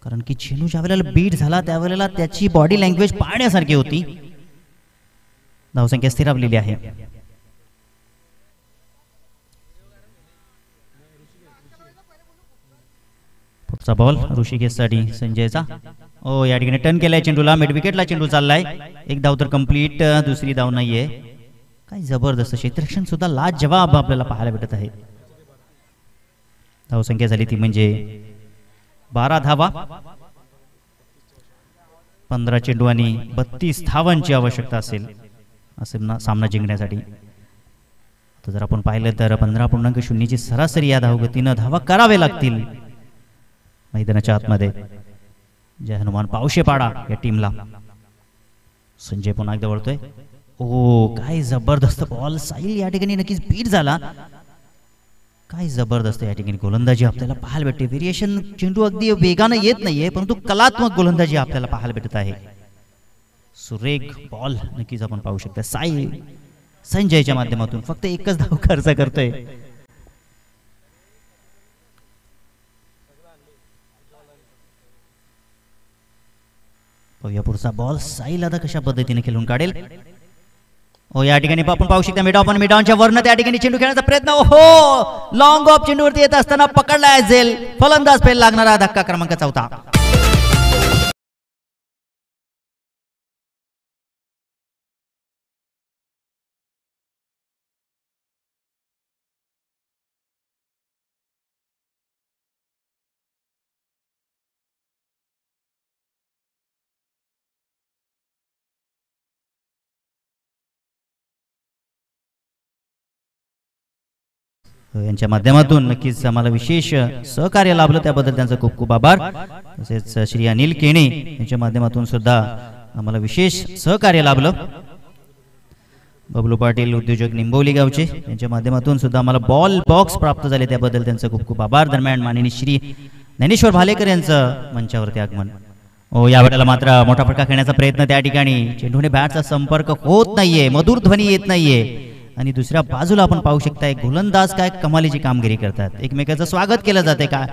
कारण की चेंडू ज्या वेळेला बीट झाला त्यावेळेला त्याची बॉडी लँग्वेज पाहण्यासारखी होती. धावसंख्या स्थिरावलेली आहे. पुढचा बॉल ऋषिकेश साठी संजयचा. ओ या ठिकाणी टर्न केलाय चेंडूला, मिड विकेटला चेंडू चाललाय. 1 धाव तर कंप्लीट, दुसरी धाव नाहीये. काय जबरदस्त क्षेत्ररक्षण सुद्धा लाजवाब आपल्याला पाहायला भेटत आहे. धावसंख्या झाली ती म्हणजे 12 धावा. 15 चेंडू आणि 32 धावांची आवश्यकता असेल सामना जिंकण्यासाठी. तर जर आपण पाहिलं तर 15.0 ची सरासरी या धावगतीनं धावा करावे लागतील मैदानाच्या आतमध्ये. जय हनुमान पावशेपाडा या टीमला. संजय पुन्हा एकदा वळतोय. ओ काय जबरदस्त बॉल. साहिल या ठिकाणी नक्कीच बीट झाला. काय जबरदस्त या ठिकाणी गोलंदाजी आपल्याला पाहायला भेटते. व्हेरिएशन चेंडू अगदी वेगानं येत नाहीये, परंतु कलात्मक गोलंदाजी आपल्याला पाहायला भेटत आहे. सुरेख बॉल नक्कीच आपण पाहू शकता. साहिल संजयच्या माध्यमातून फक्त 1च धाव खर्च करतोय. पाहूया पुढचा बॉल. साहिल आता कशा पद्धतीने खेळून काढेल. हो या ठिकाणी आपण पाहू शकता मिडॉनच्या वरनं त्या ठिकाणी चेंडू खेळण्याचा प्रयत्न. हो लॉंग ऑफ चेंडूवरती येत असताना पकडला असेल फलंदाज फेल लागणारा धक्का क्रमांक 4. यांच्या माध्यमातून नक्कीच आम्हाला विशेष सहकार्य लाभलं त्याबद्दल त्यांचं खूप खूप आभार. तसेच श्री अनिल केणे यांच्या माध्यमातून सुद्धा आम्हाला विशेष सहकार्य लाभलं. बबलू पाटील उद्योजक निंबवली गावचे यांच्या माध्यमातून सुद्धा आम्हाला बॉल बॉक्स प्राप्त झाले त्याबद्दल त्यांचं खूप खूप आभार. दरम्यान माननीय श्री ज्ञानेश्वर भालेकर यांचं मंचावरती आगमन. हो या वेळेला मात्र मोठा फटका खेळण्याचा प्रयत्न त्या ठिकाणी चेंडूने बॅटचा संपर्क होत नाहीये, मधुर ध्वनी येत नाहीये आणि दुसऱ्या बाजूला आपण पाहू शकता गोलंदाज काय कमालीची कामगिरी करतात. एकमेकाचं स्वागत केलं जाते का.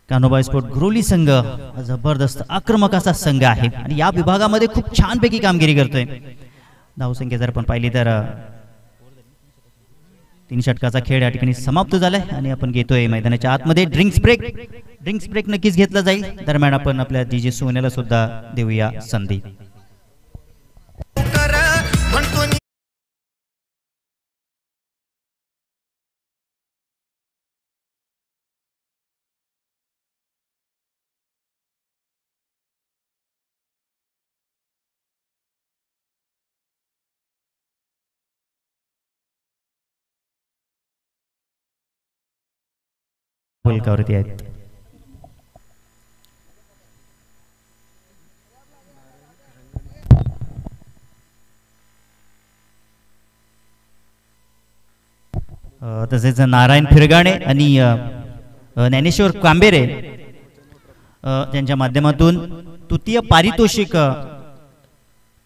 कान्होबाई स्पोर्ट गुरोली संघ जबरदस्त आक्रमक असा संघ आहे आणि या विभागामध्ये खूप छानपैकी कामगिरी करतोय. धावसंख्या जर आपण पाहिली तर 3 षटकाचा खेळ या ठिकाणी समाप्त झालाय आणि आपण घेतोय मैदानाच्या आतमध्ये ड्रिंक्स ब्रेक नक्कीच घेतला जाईल. दरम्यान आपण आपल्या DJ सोन्याला सुद्धा देऊया संधी. फलकावरती आहेत. तसेच नारायण फिरगाणे आणि ज्ञानेश्वर कांबेरे त्यांच्या माध्यमातून तृतीय पारितोषिक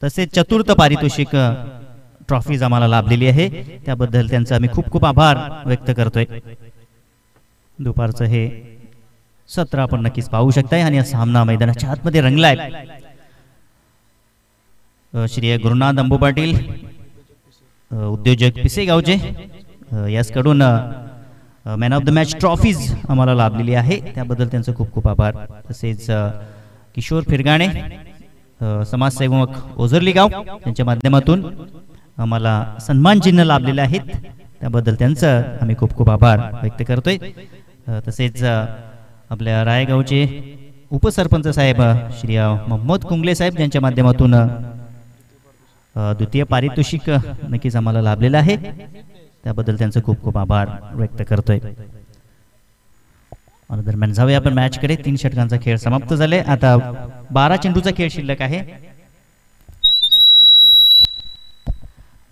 तसेच चतुर्थ पारितोषिक ट्रॉफीज आम्हाला लाभलेली आहे त्याबद्दल त्यांचा आम्ही खूप खूप आभार व्यक्त करतोय. दुपारचं हे सत्र आपण नक्कीच पाहू शकताय आणि सामना मैदानाच्या आतमध्ये रंगलाय. श्री गुरुनाथ अंबू पाटील उद्योजक पिसेगावचे याचकडून man of the match trophies आम्हाला लाभलेली आहे त्याबद्दल त्यांचं खूप खूप आभार. तसेच किशोर फिरगाणे समाजसेवक ओझरली गाव यांच्या माध्यमातून आम्हाला सन्मान चिन्ह लाभलेले आहेत त्याबद्दल त्यांचं आम्ही खूप खूप आभार व्यक्त करतोय. तसेच आपल्या रायगावचे उपसरपंच साहेब श्री मोहम्मद कुंगले साहेब यांच्या माध्यमातून द्वितीय पारितोषिक नक्कीच आम्हाला लाभलेलं आहे त्याबद्दल त्यांचं खूप खूप आभार व्यक्त करतोय. दरम्यान जाऊया आपण मॅच कडे. 3 षटकांचा खेळ समाप्त झाले. आता 12 चेंडूचा खेळ शिल्लक आहे.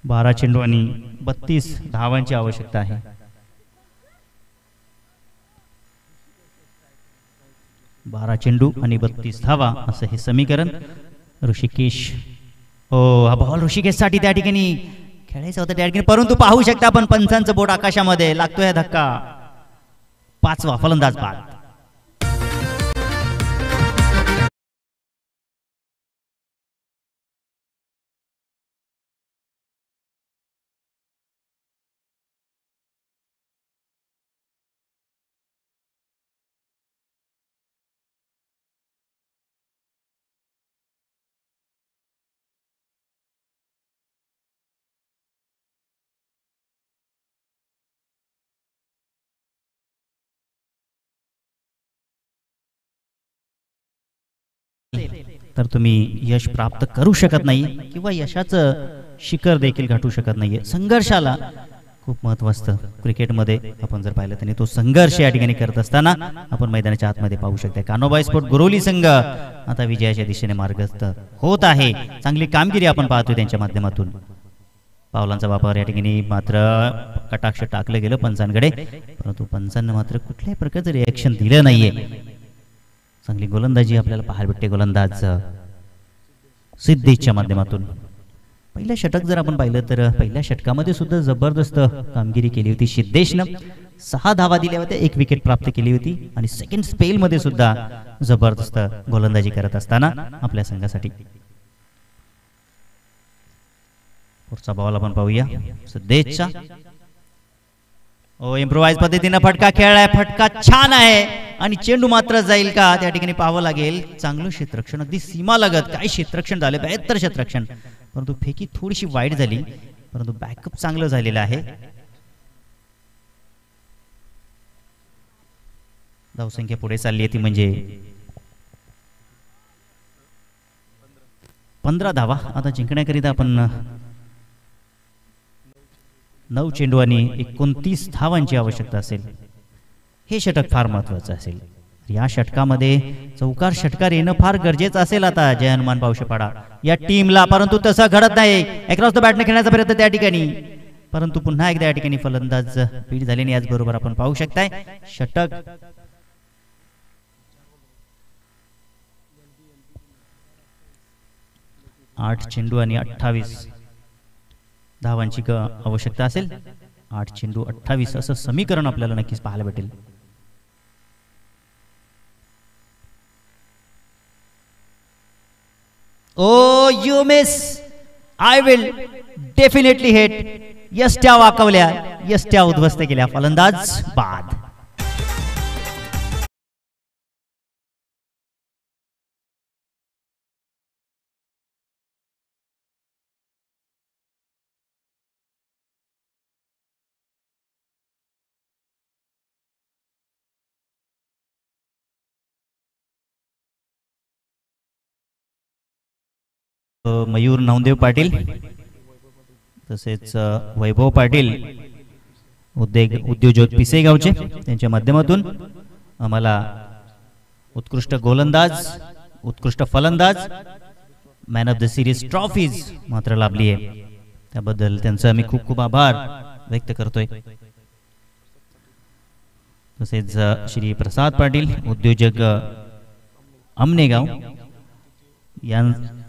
12 चेंडू आणि 32 धावांची आवश्यकता आहे. बारा चेंडू आणि 32 धावा असं हे समीकरण. ऋषिकेश हा बॉल ऋषिकेशसाठी त्या ठिकाणी खेळायचा होता त्या ठिकाणी परंतु पाहू शकता आपण पंचांचं बोट आकाशामध्ये लागतोय धक्का. 5वा फलंदाज बाद. तर तुम्ही यश प्राप्त करू शकत नाही किंवा यशाचं शिखर देखील गाठू शकत नाहीये. संघर्षाला खूप महत्त्व असतं क्रिकेटमध्ये. आपण जर पाहिलं तर तो संघर्ष या ठिकाणी करत असताना आपण मैदानाच्या आतमध्ये पाहू शकता. कान्होबाई स्पोर्ट गुरोली संघ आता विजयाच्या दिशेने मार्गस्थ होत आहे. चांगली कामगिरी आपण पाहतोय त्यांच्या माध्यमातून. पावलांचा वापर या ठिकाणी मात्र कटाक्ष टाकलं गेलं पंचांकडे परंतु पंचांना मात्र कुठल्याही प्रकारचं रिॲक्शन दिलं नाहीये. चांगली गोलंदाजी आपल्याला पाहायला भेटते गोलंदाज सिद्धेशच्या माध्यमातून. पहिलं षटक जर आपण पाहिलं तर पहिल्या षटकामध्ये सुद्धा जबरदस्त कामगिरी केली होती सिद्धेशनं. 6 धावा दिल्या होत्या, 1 विकेट प्राप्त केली होती आणि सेकंड स्पेल मध्ये सुद्धा जबरदस्त गोलंदाजी करत असताना आपल्या संघासाठी पुढचा बॉल आपण पाहूया सध्याचा. ओ इम्प्रोवाइज पद्धतीने फटका खेळलाय, फटका छान आहे आणि चेंडू मात्र जाईल का त्या ठिकाणी पाहावं लागेल. चांगलं क्षेत्ररक्षण, अगदी सीमा लगत काय क्षेत्ररक्षण झाले, बेहतर क्षेत्ररक्षण, परंतु फेकी थोडीशी वाईट झाली, परंतु बॅकअप चांगलं झालेलं आहे. धावसंख्या पुढे चालली आहे ती म्हणजे 15 धावा. आता जिंकण्याकरिता आपण 9 चेंडू आणि 29 धावांची आवश्यकता असेल. हे षटक फार महत्वाचं असेल. या षटकामध्ये चौकार षटकार येणं फार गरजेचं असेल आता जय हनुमान पावशेपाडा या टीमला, परंतु तसं घडत नाही. अक्रॉस द बॅटने खेळण्याचा प्रयत्न त्या ठिकाणी, परंतु पुन्हा एकदा या ठिकाणी फलंदाज पीठ झाल्याने याचबरोबर आपण पाहू शकताय षटक 8 चेंडू आणि 28 धावांची आवश्यकता असेल. 8 चेंडू 28 असं समीकरण आपल्याला नक्कीच पाहायला भेटेल. Oh you miss, I will definitely hit. यष्ट्या वाकवल्या, यष्ट्या उद्ध्वस्त केल्या, फलंदाज बाद. मयूर नामदेव पाटील तसेच वैभव पाटील उद्योजक पिसेगावचे त्यांच्या माध्यमातून आम्हाला उत्कृष्ट गोलंदाज, उत्कृष्ट फलंदाज, man of the series trophies मात्र लाभली आहे. त्याबद्दल त्यांचा आम्ही खूप खूप आभार व्यक्त करतोय. तसेच श्री प्रसाद पाटील उद्योजक अमनेगाव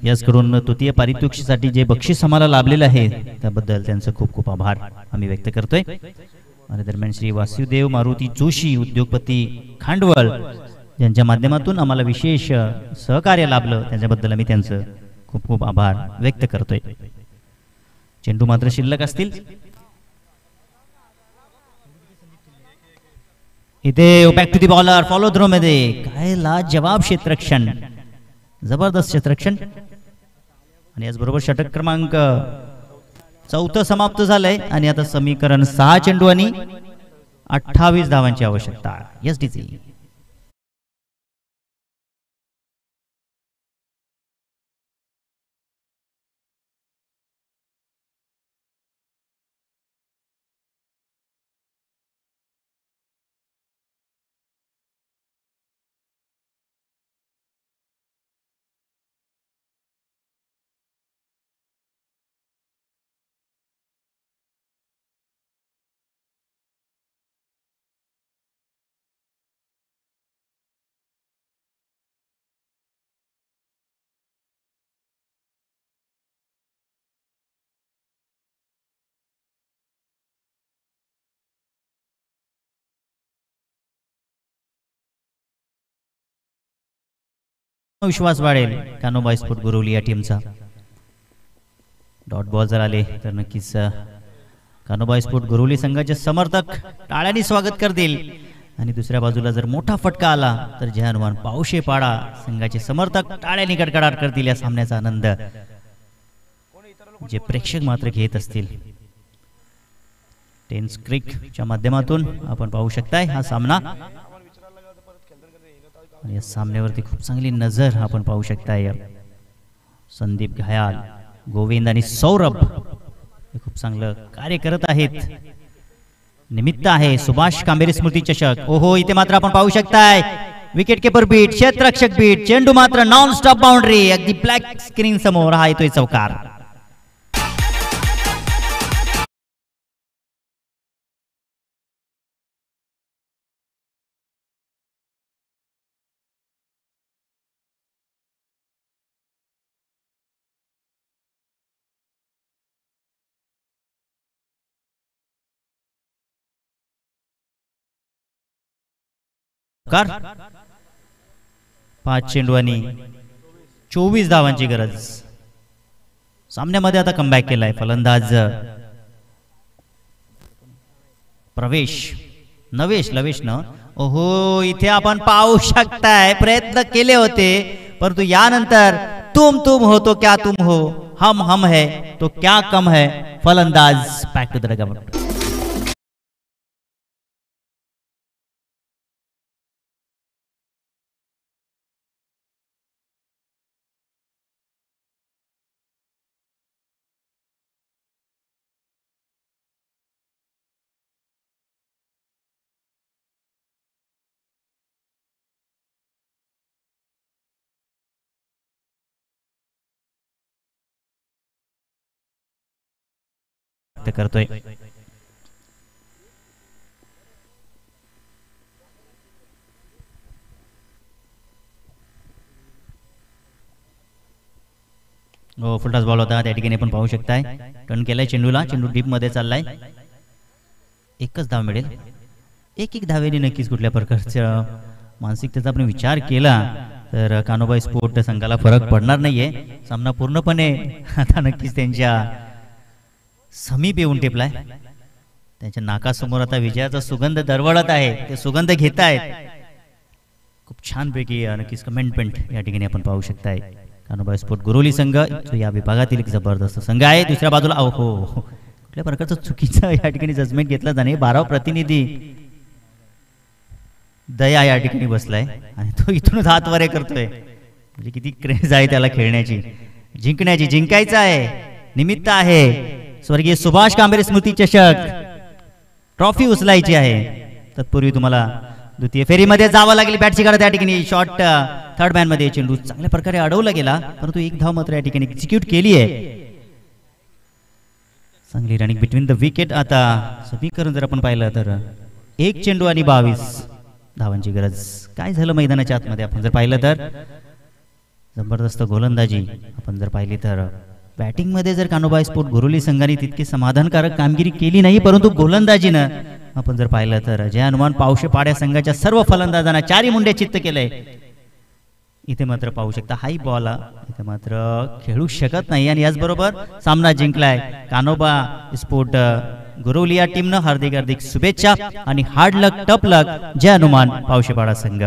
याचकडून तृतीय पारितोषिकासाठी जे बक्षीस आम्हाला लाभलेलं आहे त्याबद्दल त्यांचं खूप खूप आभार आम्ही व्यक्त करतोय. आणि दरम्यान श्री वासुदेव मारुती जोशी उद्योगपती खांडवळ यांच्या माध्यमातून आम्हाला विशेष सहकार्य लाभलं, त्याच्याबद्दल आम्ही त्यांचं खूप खूप आभार व्यक्त करतोय. चेंडू मात्र शिल्लक असतील. इथे back to the bowler, follow through मध्ये काय लाजवाब क्षेत्ररक्षण, जबरदस्त क्षेत्ररक्षण. आणि याचबरोबर षटक क्रमांक 4 समाप्त झालंय आणि आता समीकरण 6 चेंडू आणि 28 धावांची आवश्यकता. एसडीसी विश्वास वाढेल कान्होबाई स्पोर्ट गुरवली या टीमचा. डॉट बॉल जर आले तर नक्कीच कान्होबाई स्पोर्ट गुरवली संघाचे समर्थक टाळ्यांनी स्वागत करतील. आणि दुसऱ्या बाजूला जर मोठा फटका आला तर जय हनुमान पावशेपाडा संघाचे समर्थक टाळ्यांनी कडकडाट करतील. या सामन्याचा आनंद जे प्रेक्षक मात्र घेत असतील. टेन्स क्रिकच्या माध्यमातून आपण पाहू शकताय हा सामना. आणि या सामन्यावरती खूप चांगली नजर आपण पाहू शकताय. संदीप घायाल, गोविंद आणि सौरभ हे खूप चांगलं कार्य करत आहेत. निमित्त आहे सुभाष कांबेरे स्मृती चषक. ओहो, इथे मात्र आपण पाहू शकताय विकेट कीपर बीट, क्षेत्ररक्षक बीट, चेंडू मात्र नॉन स्टॉप बाउंड्री, अगदी ब्लॅक स्क्रीन समोर हा येतोय चौकार. कार 5 चेंडू आणि 24 धावांची गरज. सामन्यामध्ये आता कमबॅक केलाय फलंदाज लवेश न ओहो, इथे आपण पाहू शकताय प्रयत्न केले होते परंतु यानंतर तुम हो तो क्या तुम हो, हम है तो क्या कम है, फलंदाज बॅक टू द डगआउट. करतोय हो, फुलटॉस बॉल होता त्या ठिकाणी आपण पाहू शकताय. टर्न केलाय चेंडूला, चेंडू डीप मध्ये चाललाय. एकच धाव मिळेल. एक धावेने नक्कीच कुठल्या प्रकारच्या मानसिकतेचा आपण विचार केला तर कान्होबाई स्पोर्ट संघाला फरक पडणार नाहीये. सामना पूर्णपणे आता नक्कीच त्यांच्या समीप येऊन टेपलाय. त्यांच्या नाकासमोर आता विजयाचा सुगंध दरवळत आहे. ते सुगंध घेत आहेत. खूप छानपैकी नक्कीच कमेंटमेंट या ठिकाणी आपण पाहू शकताय. कान्होबाई स्पोर्ट गुरोली संघ जो या विभागातील एक जबरदस्त संघ आहे. दुसऱ्या बाजूला हो, कुठल्या प्रकारचं चुकीचं या ठिकाणी जजमेंट घेतला जाणे. 12 प्रतिनिधी दया या ठिकाणी बसलाय आणि तो इथूनच हात वरे करतोय. म्हणजे किती क्रेज आहे त्याला खेळण्याची, जिंकण्याची. जिंकायचं आहे, निमित्त आहे. स्वर्गीय सुभाष कांबरे स्मृती चषक ट्रॉफी उचलायची आहे. तत्पूर्वी तुम्हाला द्वितीय फेरीमध्ये जावं लागेल. बॅटची काढत त्या ठिकाणी शॉट थर्ड मॅन मध्ये चेंडू चांगल्या प्रकारे अडवला गेला परंतु एक धाव मात्र या ठिकाणी एक्झिक्यूट केली आहे. चांगली रनिंग बिटवीन द विकेट. आता समीकरण जर आपण पाहिलं तर एक चेंडू आणि 22 धावांची गरज. काय झालं मैदानाच्या आतमध्ये आपण जर पाहिलं तर जबरदस्त गोलंदाजी आपण जर पाहिली तर बॅटिंग मध्ये जर कान्होबाई स्पोर्ट गुरोली संघाने तितकी समाधानकारक कामगिरी केली नाही परंतु गोलंदाजीनं आपण जर पाहिलं तर जय हनुमान पावशे पाड्या संघाच्या सर्व फलंदाजांना चारी मुंडे चित्त केलंय. इथे मात्र पाहू शकता हाई बॉल इथे मात्र खेळू शकत नाही आणि याचबरोबर सामना जिंकलाय कान्होबा स्पोर्ट गुरोली या टीमनं. हार्दिक शुभेच्छा आणि हार्ड लक टफ लक जय हनुमान पावशेपाडा संघ.